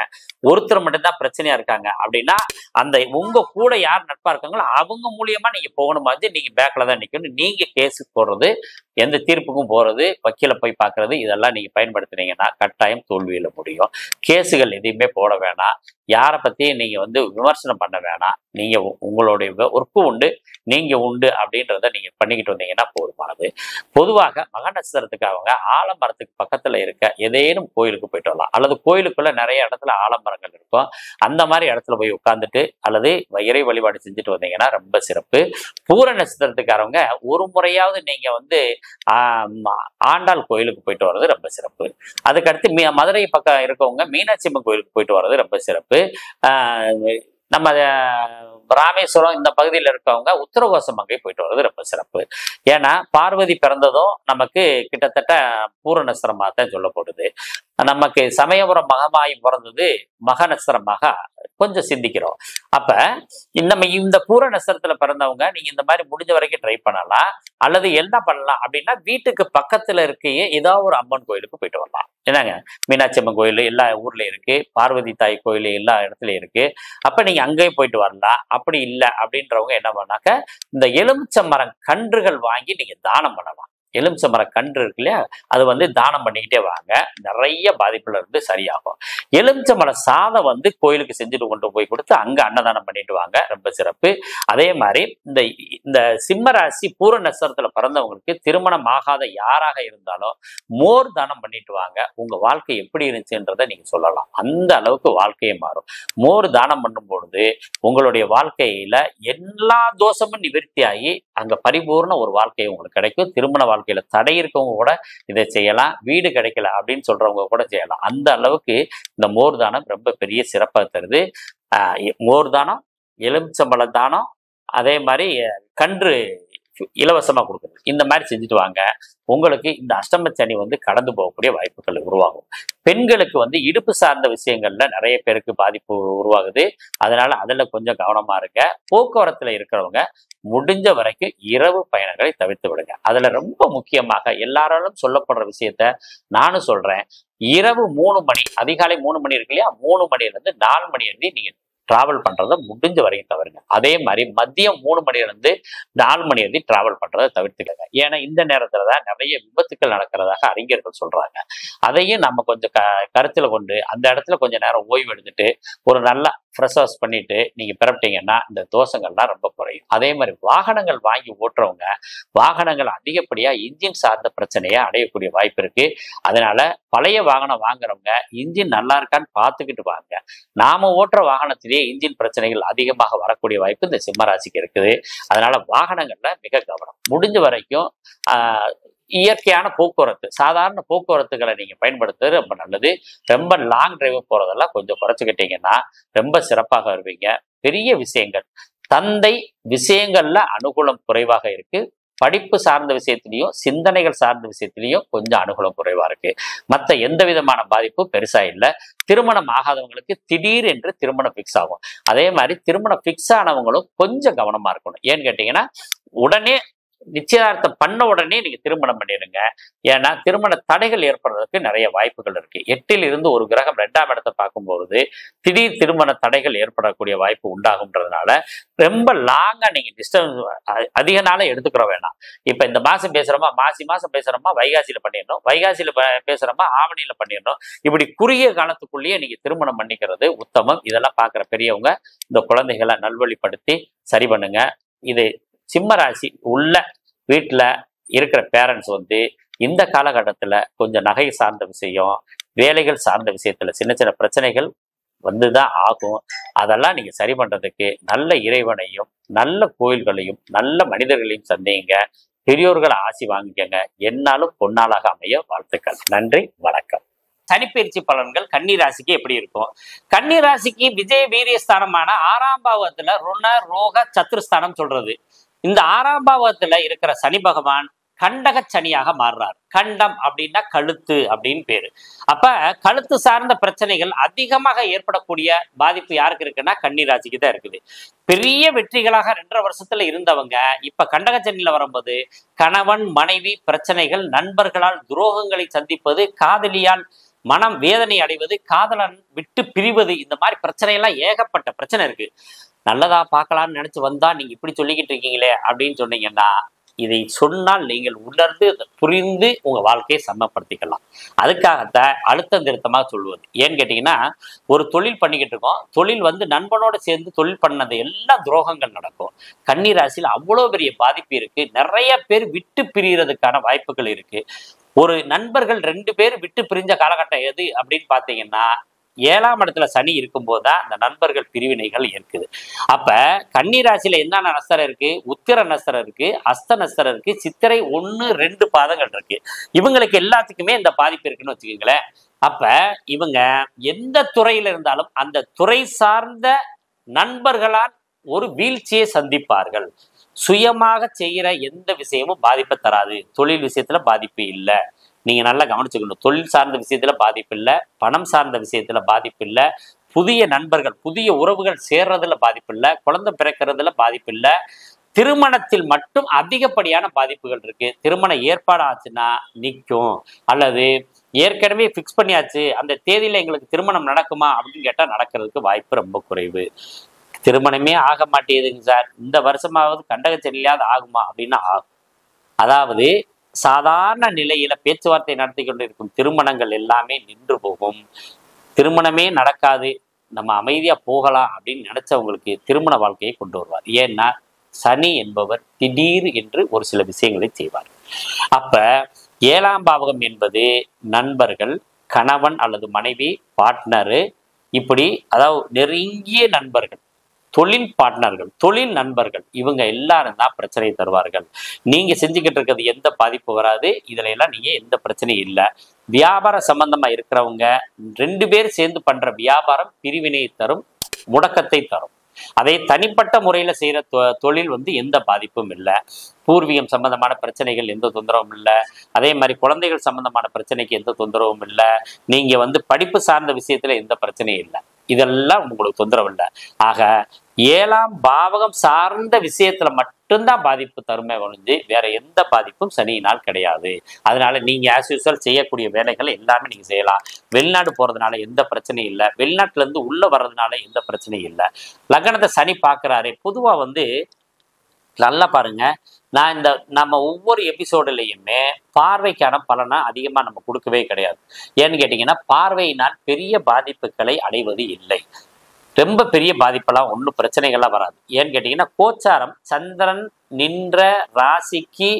ஒருத்தர் மட்டும்தான் பிரச்சனையா இருக்காங்க அப்படின்னா அந்த உங்க கூட யார் நட்பா இருக்காங்களோ அவங்க மூலியமா நீங்க போகணும். மாதிரி நீங்க பேக்ல தான் நிக்கணும். நீங்க கேஸுக்கு போடுறது, எந்த தீர்ப்புக்கும் போறது, வக்கீல போய் பார்க்கறது, இதெல்லாம் நீங்க பயன்படுத்துனீங்கன்னா கட்டாயம் தோல்வியில முடியும். கேஸுகள் எதையுமே போட வேணாம். யாரை பத்தி நீங்க வந்து விமர்சனம் பண்ண வேணாம். நீங்க உங்களுடைய ஒர்க்கு உண்டு, நீங்க உண்டு அப்படின்றத நீங்க பண்ணிக்கிட்டு வந்தீங்கன்னா போதுமானது. பொதுவாக மக நட்சத்திரத்துக்கு அவங்க ஆலமரத்துக்கு பக்கத்துல இருக்க ஏதேனும் கோயிலுக்கு போயிட்டு வரலாம். அல்லது கோயிலுக்குள்ள நிறைய இடத்துல ஆலமரங்கள் இருக்கும். அந்த மாதிரி இடத்துல போய் உட்கார்ந்துட்டு அல்லது இறை வழிபாடு செஞ்சுட்டு வந்தீங்கன்னா ரொம்ப சிறப்பு. பூர நட்சத்திரத்துக்காரவங்க ஒரு முறையாவது நீங்க வந்து ஆண்டாள் கோயிலுக்கு போயிட்டு வர்றது ரொம்ப சிறப்பு. அதுக்கடுத்து மதுரை பக்கம் இருக்கவங்க மீனாட்சி அம்மன் கோயிலுக்கு போயிட்டு வர்றது ரொம்ப சிறப்பு. நம்ம ராமேஸ்வரம் இந்த பகுதியில் இருக்கவங்க உத்தரகோசம் மங்கை போயிட்டு வர்றது ரொம்ப சிறப்பு. ஏன்னா பார்வதி பிறந்ததும் நமக்கு கிட்டத்தட்ட பூர நட்சத்திரமாக தான் சொல்லப்படுது. நமக்கு சமயபுரம் மகமாயி பிறந்தது மக நட்சத்திரமாக கொஞ்சம் சிந்திக்கிறோம். அப்ப நம்ம இந்த பூர நட்சத்திரத்துல பிறந்தவங்க நீங்க இந்த மாதிரி முடிஞ்ச வரைக்கும் ட்ரை பண்ணலாம். அல்லது என்ன பண்ணலாம் அப்படின்னா, வீட்டுக்கு பக்கத்துல இருக்கையே ஏதாவது ஒரு அம்மன் கோயிலுக்கு போயிட்டு வரலாம். என்னங்க, மீனாட்சி அம்மன் கோயில் எல்லா ஊர்லயும் இருக்கு, பார்வதி தாய் கோயில் எல்லா இடத்துலயும் இருக்கு. அப்ப நீங்க அங்கேயும் போயிட்டு வரலாம். அப்படி இல்லை அப்படின்றவங்க என்ன பண்ணாக்க, இந்த எலுமிச்சை மரம் கன்றுகள் வாங்கி நீங்க தானம் பண்ணலாம். எலுமிச்சை மர கன்று இருக்கு இல்லையா, அது வந்து தானம் பண்ணிக்கிட்டே வாங்க, நிறைய பாதிப்புல இருந்து சரியாகும். எலுமிச்சை மர சாதம் வந்து கோயிலுக்கு செஞ்சுட்டு கொண்டு போய் கொடுத்து அங்க அன்னதானம் பண்ணிட்டு வாங்க, ரொம்ப சிறப்பு. அதே மாதிரி இந்த சிம்மராசி பூர நட்சத்திரத்துல பிறந்தவங்களுக்கு திருமணம் ஆகாத யாராக இருந்தாலும் மோர் தானம் பண்ணிட்டு வாங்க. உங்க வாழ்க்கை எப்படி இருந்துச்சுன்றதை நீங்க சொல்லலாம். அந்த அளவுக்கு வாழ்க்கையை மாறும். மோர் தானம் பண்ணும் பொழுது உங்களுடைய வாழ்க்கையில எல்லா தோஷமும் நிவர்த்தி ஆகி அங்க பரிபூர்ண ஒரு வாழ்க்கை உங்களுக்கு கிடைக்கும். திருமண வாழ்க்கையில தடை இருக்கவங்க கூட இதை செய்யலாம். வீடு கிடைக்கல அப்படின்னு சொல்றவங்க கூட செய்யலாம். அந்த அளவுக்கு இந்த மோர் தானம் ரொம்ப பெரிய சிறப்பாக தருது. மோர் தானம், எலுமிச்சம்பழ தானம், அதே மாதிரி கன்று இலவசமா கொடுக்குறது, இந்த மாதிரி செஞ்சுட்டு வாங்க. உங்களுக்கு இந்த அஷ்டம சனி வந்து கடந்து போகக்கூடிய வாய்ப்புகள் உருவாகும். பெண்களுக்கு வந்து இடுப்பு சார்ந்த விஷயங்கள்ல நிறைய பேருக்கு பாதிப்பு உருவாகுது. அதனால அதுல கொஞ்சம் கவனமா இருங்க. போக்குவரத்துல இருக்கிறவங்க முடிஞ்ச வரைக்கும் இரவு பயணங்களை தவிர்த்து விடுங்க. அதுல ரொம்ப முக்கியமாக எல்லாராலும் சொல்லப்படுற விஷயத்த நானும் சொல்றேன். இரவு 3 மணி, அதிகாலை 3 மணி இருக்கு இல்லையா, 3 மணியிலிருந்து 4 மணி வரைக்கும் நீங்க டிராவல் பண்றதை முடிஞ்ச வரைக்கும் தவிருங்க. அதே மாதிரி மதியம் 3 மணியிலிருந்து 4 மணி வரைக்கும் டிராவல் பண்றதை தவிர்த்துக்கங்க. ஏன்னா இந்த நேரத்துலதான் நிறைய விபத்துக்கள் நடக்கிறதாக அறிஞர்கள் சொல்றாங்க. அதையும் நம்ம கொஞ்சம் கருத்துல கொண்டு அந்த இடத்துல கொஞ்சம் நேரம் ஓய்வு எடுத்துட்டு ஒரு நல்ல ஃப்ரெஷ் வாஷ் பண்ணிட்டு நீங்க பிறப்பிட்டீங்கன்னா இந்த தோஷங்கள்லாம் ரொம்ப குறையும். அதே மாதிரி வாகனங்கள் வாங்கி ஓட்டுறவங்க வாகனங்கள் அதிகப்படியா இன்ஜின் சார்ந்த பிரச்சனையை அடையக்கூடிய வாய்ப்பு இருக்கு. அதனால பழைய வாகனம் வாங்குறவங்க இன்ஜின் நல்லா இருக்கான்னு பார்த்துக்கிட்டு வாங்க. நாம ஓட்டுற வாகனத்திலேயே இன்ஜின் பிரச்சனைகள் அதிகமாக வரக்கூடிய வாய்ப்பு இந்த சிம்மராசிக்கு இருக்குது. அதனால வாகனங்கள்ல மிக கவனம். முடிஞ்ச வரைக்கும் இயற்கையான போக்குவரத்து, சாதாரண போக்குவரத்துகளை நீங்க பயன்படுத்துறது ரொம்ப நல்லது. ரொம்ப லாங் டிரைவ் போறதெல்லாம் கொஞ்சம் குறைச்சிக்கிட்டீங்கன்னா ரொம்ப சிறப்பாக வருவீங்க. பெரிய விஷயங்கள், தந்தை விஷயங்கள்ல அனுகூலம் குறைவாக இருக்கு. படிப்பு சார்ந்த விஷயத்திலையும் சிந்தனைகள் சார்ந்த விஷயத்திலையும் கொஞ்சம் அனுகூலம் குறைவா இருக்கு. மற்ற எந்த விதமான பாதிப்பும் பெருசா இல்லை. திருமணம் ஆகாதவங்களுக்கு திடீர் என்று திருமணம் பிக்ஸ் ஆகும். அதே மாதிரி திருமணம் பிக்ஸ் ஆனவங்களும் கொஞ்சம் கவனமா இருக்கணும். ஏன்னு கேட்டீங்கன்னா, உடனே நிச்சயதார்த்தம் பண்ண உடனே நீங்க திருமணம் பண்ணிடுங்க. ஏன்னா திருமண தடைகள் ஏற்படுறதுக்கு நிறைய வாய்ப்புகள் இருக்கு. 8ல் இருந்து ஒரு கிரகம் 2ஆம் இடத்தை பார்க்கும்போது திடீர் திருமண தடைகள் ஏற்படக்கூடிய வாய்ப்பு உண்டாகும்ன்றதுனால ரொம்ப லாங்கா நீங்க டிஸ்டன்ஸ் அதிக நாளே எடுத்துக்கிற வேணாம். இப்ப இந்த மாசம் பேசுறோமா, மாசம் பேசுறோமா, வைகாசியில பண்ணிடணும், வைகாசியில பேசுறோமா, ஆவணியில பண்ணிடணும். இப்படி குறுகிய காலத்துக்குள்ளேயே நீங்க திருமணம் பண்ணிக்கிறது உத்தமம். இதெல்லாம் பார்க்குற பெரியவங்க இந்த குழந்தைகளை நல்வழிப்படுத்தி சரி பண்ணுங்க. இது சிம்மராசி உள்ள வீட்டுல இருக்கிற பேரண்ட்ஸ் வந்து இந்த காலகட்டத்துல கொஞ்சம் நகை சார்ந்த விஷயம், வேலைகள் சார்ந்த விஷயத்துல சின்ன சின்ன பிரச்சனைகள் வந்துதான் ஆகும். அதெல்லாம் நீங்க சரி பண்றதுக்கு நல்ல இறைவனையும் நல்ல கோயில்களையும் நல்ல மனிதர்களையும் சந்தேங்க. பெரியோர்களை ஆசி வாங்கிக்கங்க. என்னாலும் பொன்னாளாக அமைய வாழ்த்துக்கள். நன்றி, வணக்கம். சனிப்பயிற்சி பலன்கள் கன்னிராசிக்கு எப்படி இருக்கும்? கன்னிராசிக்கு விஜய வீரியஸ்தானமான 6ஆம் பாவத்துல ருண ரோக சத்துருஸ்தானம் சொல்றது. இந்த 6ஆம் பாவத்துல இருக்கிற சனி பகவான் கண்டக சனியாக மாறுறார். கண்டம் அப்படின்னா கழுத்து அப்படின்னு பேரு. அப்ப கழுத்து சார்ந்த பிரச்சனைகள் அதிகமாக ஏற்படக்கூடிய பாதிப்பு யாருக்கு இருக்குன்னா கன்னிராசிக்கு தான் இருக்குது. பெரிய வெற்றிகளாக 2.5 வருஷத்துல இருந்தவங்க இப்ப கண்டக சனியில வரும்போது கணவன் மனைவி பிரச்சனைகள், நண்பர்களால் துரோகங்களை சந்திப்பது, காதலியால் மனம் வேதனை அடைவது, காதலன் விட்டு பிரிவது, இந்த மாதிரி பிரச்சனையெல்லாம் ஏகப்பட்ட பிரச்சனை இருக்கு. நல்லதா பார்க்கலாம்னு நினைச்சு வந்தா நீங்க இப்படி சொல்லிக்கிட்டு இருக்கீங்களே அப்படின்னு சொன்னீங்கன்னா, இதை சொன்னால் நீங்கள் உணர்ந்து புரிந்து உங்க வாழ்க்கையை சமப்படுத்திக்கலாம். அதுக்காகத்தான் அழுத்தம் திருத்தமாக சொல்லுவது. ஏன்னு கேட்டீங்கன்னா, ஒரு தொழில் பண்ணிக்கிட்டு இருக்கோம், தொழில் வந்து நண்பனோட சேர்ந்து தொழில் பண்ணது எல்லாம் துரோகங்கள் நடக்கும். கன்னிராசியில் அவ்வளோ பெரிய பாதிப்பு இருக்கு. நிறைய பேர் விட்டு பிரியறதுக்கான வாய்ப்புகள் இருக்கு. ஒரு நண்பர்கள் 2 பேர் விட்டு பிரிஞ்ச காலகட்டம் எது அப்படின்னு பார்த்தீங்கன்னா, 7ஆம் இடத்துல சனி இருக்கும்போது தான் அந்த நண்பர்கள் பிரிவினைகள் இருக்குது. அப்ப கன்னிராசியில என்னென்ன நஸ்தரம் இருக்கு? உத்திர நஸ்தரம் இருக்கு, அஸ்த நஸ்தரம் இருக்கு, சித்திரை 1, 2 பாதங்கள் இருக்கு. இவங்களுக்கு எல்லாத்துக்குமே இந்த பாதிப்பு இருக்குன்னு வச்சுக்கோங்களேன். அப்ப இவங்க எந்த துறையில இருந்தாலும் அந்த துறை சார்ந்த நண்பர்களால் ஒரு வீழ்ச்சியை சந்திப்பார்கள். சுயமாக செய்கிற எந்த விஷயமும் பாதிப்பை தராது. தொழில் விஷயத்துல பாதிப்பு இல்லை. நீங்க நல்லா கவனிச்சுக்கணும். தொழில் சார்ந்த விஷயத்துல பாதிப்பு இல்லை, பணம் சார்ந்த விஷயத்துல பாதிப்பு இல்லை, புதிய நண்பர்கள் புதிய உறவுகள் சேர்றதுல பாதிப்பு இல்லை, குழந்தை பிறக்கிறதுல பாதிப்பு இல்லை. திருமணத்தில் மட்டும் அதிகப்படியான பாதிப்புகள் இருக்கு. திருமண ஏற்பாடு ஆச்சுன்னா நிற்கும், அல்லது ஏற்கனவே ஃபிக்ஸ் பண்ணியாச்சு அந்த தேதியில எங்களுக்கு திருமணம் நடக்குமா அப்படின்னு கேட்டா நடக்கிறதுக்கு வாய்ப்பு ரொம்ப குறைவு. திருமணமே ஆக மாட்டேங்குதுங்க சார், இந்த வருஷமாவது கண்டகச்சரியில்லாத ஆகுமா அப்படின்னா ஆகும். அதாவது சாதாரண நிலையில பேச்சுவார்த்தை நடத்தி கொண்டு இருக்கும் திருமணங்கள் எல்லாமே நின்று போகும். திருமணமே நடக்காது, நம்ம அமைதியா போகலாம் அப்படின்னு நினைச்சவங்களுக்கு திருமண வாழ்க்கையை கொண்டு வருவார். ஏன்னா சனி என்பவர் திடீர் என்று ஒரு சில விஷயங்களை செய்வார். அப்ப 7ஆம் பாவகம் என்பது நண்பர்கள், கணவன் அல்லது மனைவி, பார்ட்னரு, இப்படி அதாவது நெருங்கிய நண்பர்கள், தொழில் பார்ட்னர்கள், தொழில் நண்பர்கள், இவங்க எல்லாரும் தான் பிரச்சனையை தருவார்கள். நீங்க செஞ்சுக்கிட்டு இருக்கிறது எந்த பாதிப்பு வராது, இதுல எல்லாம் நீங்க எந்த பிரச்சனையும் இல்லை. வியாபார சம்பந்தமா இருக்கிறவங்க 2 பேர் சேர்ந்து பண்ற வியாபாரம் பிரிவினையை தரும், முடக்கத்தை தரும். அதை தனிப்பட்ட முறையில செய்யற தொழில் எந்த பாதிப்பும் இல்லை. பூர்வீகம் சம்பந்தமான பிரச்சனைகள் எந்த தொந்தரவும் இல்லை. அதே மாதிரி குழந்தைகள் சம்பந்தமான பிரச்சனைக்கு எந்த தொந்தரவும் இல்லை. நீங்க படிப்பு சார்ந்த விஷயத்துல எந்த பிரச்சனையும் இல்லை. இதெல்லாம் உங்களுக்கு தொந்தரவு இல்லை. ஆக 7ஆம் பாவகம் சார்ந்த விஷயத்துல மட்டும்தான் பாதிப்பு தருமே ஒழிஞ்சு வேற எந்த பாதிப்பும் சனியினால் கிடையாது. அதனால நீங்க ஆஸ் யூசுவல் செய்யக்கூடிய வேலைகளை எல்லாமே நீங்க செய்யலாம். வெளிநாடு போறதுனால எந்த பிரச்சனையும் இல்லை, வெளிநாட்டுல இருந்து உள்ள வர்றதுனால எந்த பிரச்சனையும் இல்லை. லக்னத்தை சனி பார்க்கிறாரு. பொதுவா நல்லா பாருங்க, நான் நம்ம ஒவ்வொரு எபிசோடுலையுமே பார்வைக்கான பலனை அதிகமா நம்ம கொடுக்கவே கிடையாது. ஏன்னு கேட்டீங்கன்னா பார்வையினால் பெரிய பாதிப்புகளை அடைவது இல்லை. ரொம்ப பெரிய பாதிப்பெல்லாம் ஒன்றும் பிரச்சனைகள்லாம் வராது. ஏன்னு கேட்டீங்கன்னா கோச்சாரம் சந்திரன் நின்ற ராசிக்கு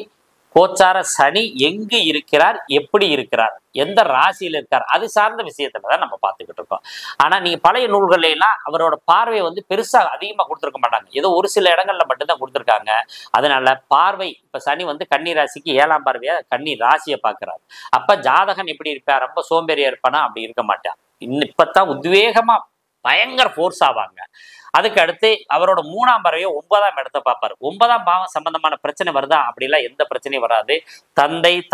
கோச்சார சனி எங்கு இருக்கிறார், எப்படி இருக்கிறார், எந்த ராசியில் இருக்கார், அது சார்ந்த விஷயத்துல தான் நம்ம பார்த்துக்கிட்டு இருக்கோம். ஆனா நீங்க பழைய நூல்கள்ல எல்லாம் அவரோட பார்வையை பெருசா அதிகமா கொடுத்துருக்க மாட்டாங்க. ஏதோ ஒரு சில இடங்கள்ல மட்டும்தான் கொடுத்துருக்காங்க. அதனால பார்வை இப்ப சனி கன்னி ராசிக்கு 7ஆம் பார்வையா கன்னி ராசியை பார்க்கிறார். அப்ப ஜாதகன் எப்படி இருப்பார், ரொம்ப சோம்பேறியா இருப்பானா, அப்படி இருக்க மாட்டான். இப்பதான் உத்வேகமா பயங்கர ஃபோர்ஸ் ஆவாங்க. அதுக்கு அடுத்து அவரோட 3ஆம் பார்வையோ 9ஆம் இடத்தை பார்ப்பாரு. 9ஆம் பாவம் சம்பந்தமான பிரச்சனை வருதா, அப்படிலாம் எந்த பிரச்சனையும் வராது.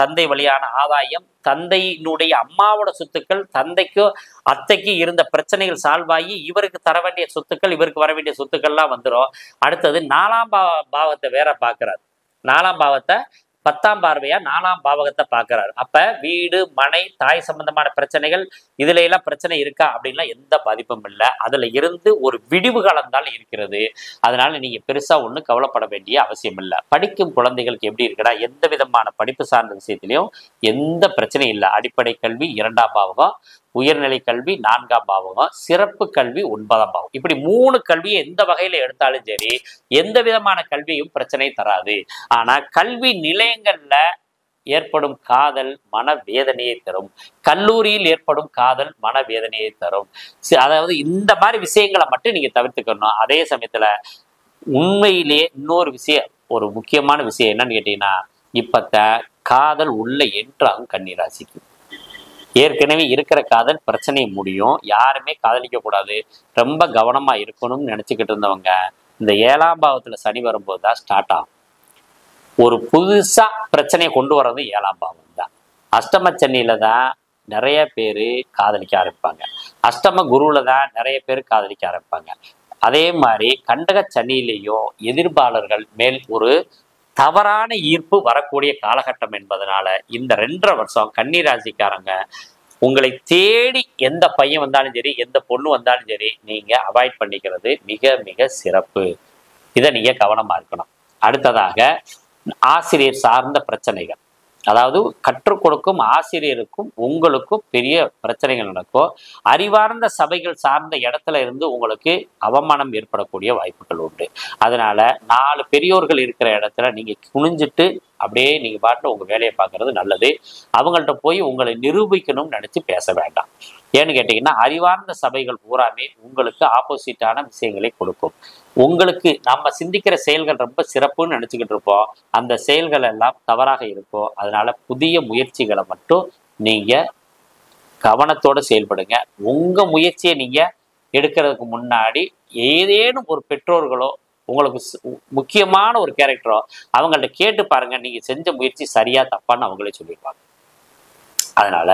தந்தை வழியான ஆதாயம், தந்தையினுடைய அம்மாவோட சொத்துக்கள், தந்தைக்கோ அத்தைக்கு இருந்த பிரச்சனைகள் சால்வ் ஆகி இவருக்கு தர வேண்டிய சொத்துக்கள், இவருக்கு வர வேண்டிய சொத்துக்கள்லாம் வந்துடும். அடுத்தது 4ஆம் பாவத்தை வேற பார்க்கிறார். 4ஆம் பாவத்தை 10ஆம் பார்வையா 4ஆம் பாவகத்தை பார்க்கிறாரு. அப்ப வீடு, மனை, தாய் சம்பந்தமான பிரச்சனைகள், இதுல எல்லாம் பிரச்சனை இருக்கா அப்படின்லாம் எந்த பாதிப்பும் இல்லை. அதுல இருந்து ஒரு விடிவு காலம் தான் இருக்கிறது. அதனால நீங்க பெருசா ஒன்றும் கவலைப்பட வேண்டிய அவசியம் இல்லை. படிக்கும் குழந்தைகளுக்கு எப்படி இருக்குன்னா எந்த விதமான படிப்பு சார்ந்த விஷயத்திலையும் எந்த பிரச்சனையும் இல்லை. அடிப்படை கல்வி 2ஆம் பாவகம், உயர்நிலை கல்வி 4ஆம் பாவகம், சிறப்பு கல்வி 9ஆம் பாவகம், இப்படி 3 கல்வியை எந்த வகையில எடுத்தாலும் சரி எந்த விதமான கல்வியும் பிரச்சனை தராது. ஆனா கல்வி நிலையங்கள்ல ஏற்படும் காதல் மனவேதனையை தரும். கல்லூரியில் ஏற்படும் காதல் மனவேதனையை தரும். அதாவது இந்த மாதிரி விஷயங்களை மட்டும் நீங்க தவிர்த்துக்கணும். அதே சமயத்துல உண்மையிலேயே இன்னொரு விஷயம், ஒரு முக்கியமான விஷயம் என்னன்னு கேட்டீங்கன்னா இப்பத்த காதல் உள்ள என்றாகும் கன்னிராசிக்கு. ஏற்கனவே இருக்கிற காதல் பிரச்சனை முடியும். யாருமே காதலிக்க கூடாது, ரொம்ப கவனமா இருக்கணும்னு நினைச்சுக்கிட்டு இருந்தவங்க இந்த 7ஆம் பாவத்துல சனி வரும்போது தான் ஸ்டார்ட் ஆகும். ஒரு புதுசா பிரச்சனையை கொண்டு வர்றது 7ஆம் பாவம் தான். அஷ்டம சனியில தான் நிறைய பேர் காதலிக்க ஆரம்பிப்பாங்க. அஷ்டம குருவுல தான் நிறைய பேர் காதலிக்க ஆரம்பிப்பாங்க. அதே மாதிரி கண்டக சனியிலையும் எதிர்ப்பாளர்கள் மேல் ஒரு தவறான ஈர்ப்பு வரக்கூடிய காலகட்டம் என்பதனால இந்த 2.5 வருஷம் கன்னி ராசிக்காரங்க உங்களை தேடி எந்த பையன் வந்தாலும் சரி, எந்த பொண்ணு வந்தாலும் சரி, நீங்க அவாய்ட் பண்ணிக்கிறது மிக மிக சிறப்பு. இதை நீங்க கவனமா இருக்கணும். அடுத்ததாக ஆசிரியர் சார்ந்த பிரச்சனைகள், அதாவது கற்றுக் கொடுக்கும் ஆசிரியருக்கும் உங்களுக்கும் பெரிய பிரச்சனைகள் நடக்கும். அறிவார்ந்த சபைகள் சார்ந்த இடத்துல இருந்து உங்களுக்கு அவமானம் ஏற்படக்கூடிய வாய்ப்புகள் உண்டு. அதனால 4 பெரியோர்கள் இருக்கிற இடத்துல நீங்க குனிஞ்சிட்டு அப்படியே நீங்க பாட்டுல உங்க வேலையை பார்க்கறது நல்லது. அவங்கள்ட்ட போய் உங்களை நிரூபிக்கணும்னு நினைச்சு பேச வேண்டாம். ஏன்னு கேட்டீங்கன்னா அறிவார்ந்த சபைகள் பூராமே உங்களுக்கு ஆப்போசிட்டான விஷயங்களை கொடுக்கும். உங்களுக்கு நம்ம சிந்திக்கிற செயல்கள் ரொம்ப சிறப்புன்னு நினைச்சுக்கிட்டு இருப்போம், அந்த செயல்கள் எல்லாம் தவறாக இருக்கும். அதனால புதிய முயற்சிகளை மட்டும் நீங்க கவனத்தோட செயல்படுங்க. உங்க முயற்சியை நீங்க எடுக்கிறதுக்கு முன்னாடி ஏதேனும் ஒரு பெற்றோர்களோ உங்களுக்கு முக்கியமான ஒரு கேரக்டரோ அவங்கள்ட்ட கேட்டு பாருங்க, நீங்க செஞ்ச முயற்சி சரியா தப்பான்னு அவங்களே சொல்லிடுவாங்க. அதனால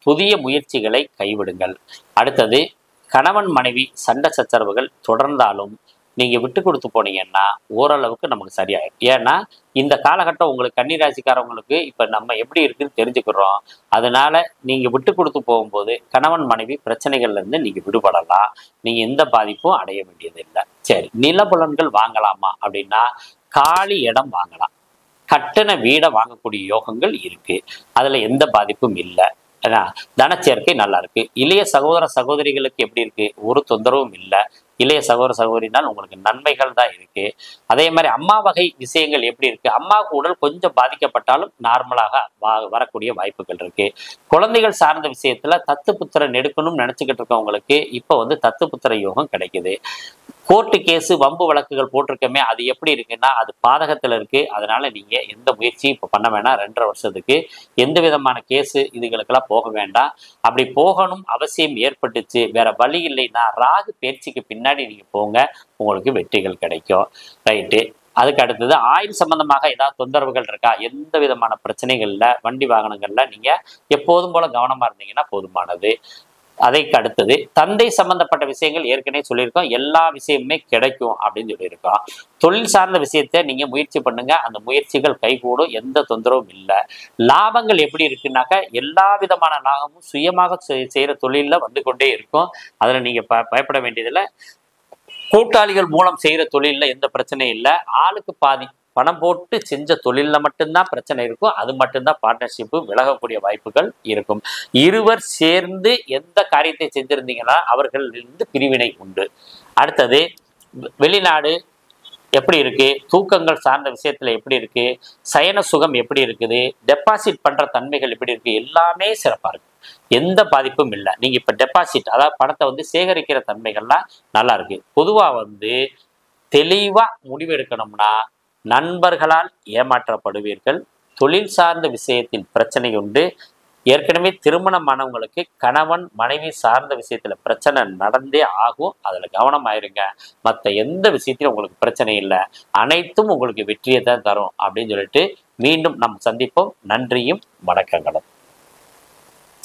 புதிய முயற்சிகளை கைவிடுங்கள். அடுத்தது, கணவன் மனைவி சண்டை சச்சரவுகள் தொடர்ந்தாலும் நீங்க விட்டு கொடுத்து போனீங்கன்னா ஓரளவுக்கு நமக்கு சரியாயிடும். ஏன்னா இந்த காலகட்டம் உங்களுக்கு கன்னிராசிக்காரவங்களுக்கு இப்ப நம்ம எப்படி இருக்குன்னு தெரிஞ்சுக்கிறோம். அதனால நீங்க விட்டு கொடுத்து போகும்போது கணவன் மனைவி பிரச்சனைகள்ல இருந்து நீங்க விடுபடலாம். நீங்க எந்த பாதிப்பும் அடைய வேண்டியது இல்லை. சரி, நிலபுலன்கள் வாங்கலாமா அப்படின்னா காலி இடம் வாங்கலாம். கட்டின வீடை வாங்கக்கூடிய யோகங்கள் இருக்கு. அதுல எந்த பாதிப்பும் இல்லை. தனச்சேர்க்கை நல்லா இருக்கு. இளைய சகோதர சகோதரிகளுக்கு எப்படி இருக்கு? ஒரு தொந்தரவும் இல்லை. இளைய சகோதர சகோதரினால் உங்களுக்கு நன்மைகள் தான் இருக்கு. அதே மாதிரி அம்மா வகை விஷயங்கள் எப்படி இருக்கு? அம்மாவுக்கு உடல் கொஞ்சம் பாதிக்கப்பட்டாலும் நார்மலாக வரக்கூடிய வாய்ப்புகள் இருக்கு. குழந்தைகள் சார்ந்த விஷயத்துல தத்து புத்திரன் எடுக்கணும்னு நினைச்சுக்கிட்டு இருக்கவங்களுக்கு இப்ப தத்து புத்திர யோகம் கிடைக்குது. கோர்ட்டு கேஸு வம்பு வழக்குகள் போட்டிருக்கமே, அது எப்படி இருக்குன்னா அது பாதகத்தில் இருக்கு. அதனால நீங்க எந்த முயற்சியும் இப்போ பண்ண வேண்டாம். 2.5 வருஷத்துக்கு எந்த விதமான கேஸு இதுகளுக்கெல்லாம் போக வேண்டாம். அப்படி போகணும் அவசியம் ஏற்பட்டுச்சு, வேற வழி இல்லைன்னா ராகு பயிற்சிக்கு பின்னாடி நீங்க போங்க, உங்களுக்கு வெற்றிகள் கிடைக்கும். ரைட்டு. அதுக்கு அடுத்தது, ஆயுள் சம்பந்தமாக ஏதாவது தொந்தரவுகள் இருக்கா? எந்த விதமான பிரச்சனைகள்ல வண்டி வாகனங்கள்ல நீங்க எப்போதும் போல கவனமா இருந்தீங்கன்னா போதுமானது. அதைக்கு அடுத்தது, தந்தை சம்பந்தப்பட்ட விஷயங்கள் ஏற்கனவே சொல்லியிருக்கோம், எல்லா விஷயமுமே கிடைக்கும் அப்படின்னு சொல்லியிருக்கோம். தொழில் சார்ந்த விஷயத்த நீங்க முயற்சி பண்ணுங்க, அந்த முயற்சிகள் கைகூடும், எந்த தொந்தரவும் இல்லை. லாபங்கள் எப்படி இருக்குன்னாக்கா எல்லா விதமான லாபமும் சுயமாக செய்யற தொழில வந்து கொண்டே இருக்கும். அதுல நீங்க பயப்பட வேண்டியதில்லை. கூட்டாளிகள் மூலம் செய்யற தொழில எந்த பிரச்சனையும் இல்லை. ஆளுக்கு பாதி பணம் போட்டு செஞ்ச தொழில மட்டும்தான் பிரச்சனை இருக்கும். அது மட்டும்தான் பார்ட்னர்ஷிப்பு விலகக்கூடிய வாய்ப்புகள் இருக்கும். இருவர் சேர்ந்து எந்த காரியத்தை செஞ்சிருந்தீங்கன்னா அவர்களிலிருந்து பிரிவினை உண்டு. அடுத்தது, வெளிநாடு எப்படி இருக்கு? தூக்கங்கள் சார்ந்த விஷயத்துல எப்படி இருக்கு? சயன சுகம் எப்படி இருக்குது? டெபாசிட் பண்ற தன்மைகள் எப்படி இருக்கு? எல்லாமே சிறப்பா இருக்கு. எந்த பாதிப்பும் இல்லை. நீங்க இப்ப டெபாசிட், அதாவது பணத்தை சேகரிக்கிற தன்மைகள்லாம் நல்லா இருக்கு. பொதுவா தெளிவா முடிவெடுக்கணும்னா நண்பர்களால் ஏமாற்றப்படுவீர்கள். தொழில் சார்ந்த விஷயத்தில் பிரச்சனை உண்டு. ஏற்கனவே திருமணமானவங்களுக்கு கணவன் மனைவி சார்ந்த விஷயத்துல பிரச்சனை நடந்தே ஆகும். அதுல கவனமாயிருங்க. மற்ற எந்த விஷயத்திலும் உங்களுக்கு பிரச்சனை இல்லை. அனைத்தும் உங்களுக்கு வெற்றியை தான் தரும் அப்படின்னு சொல்லிட்டு மீண்டும் நம்ம சந்திப்போம். நன்றியும் வணக்கங்களும்.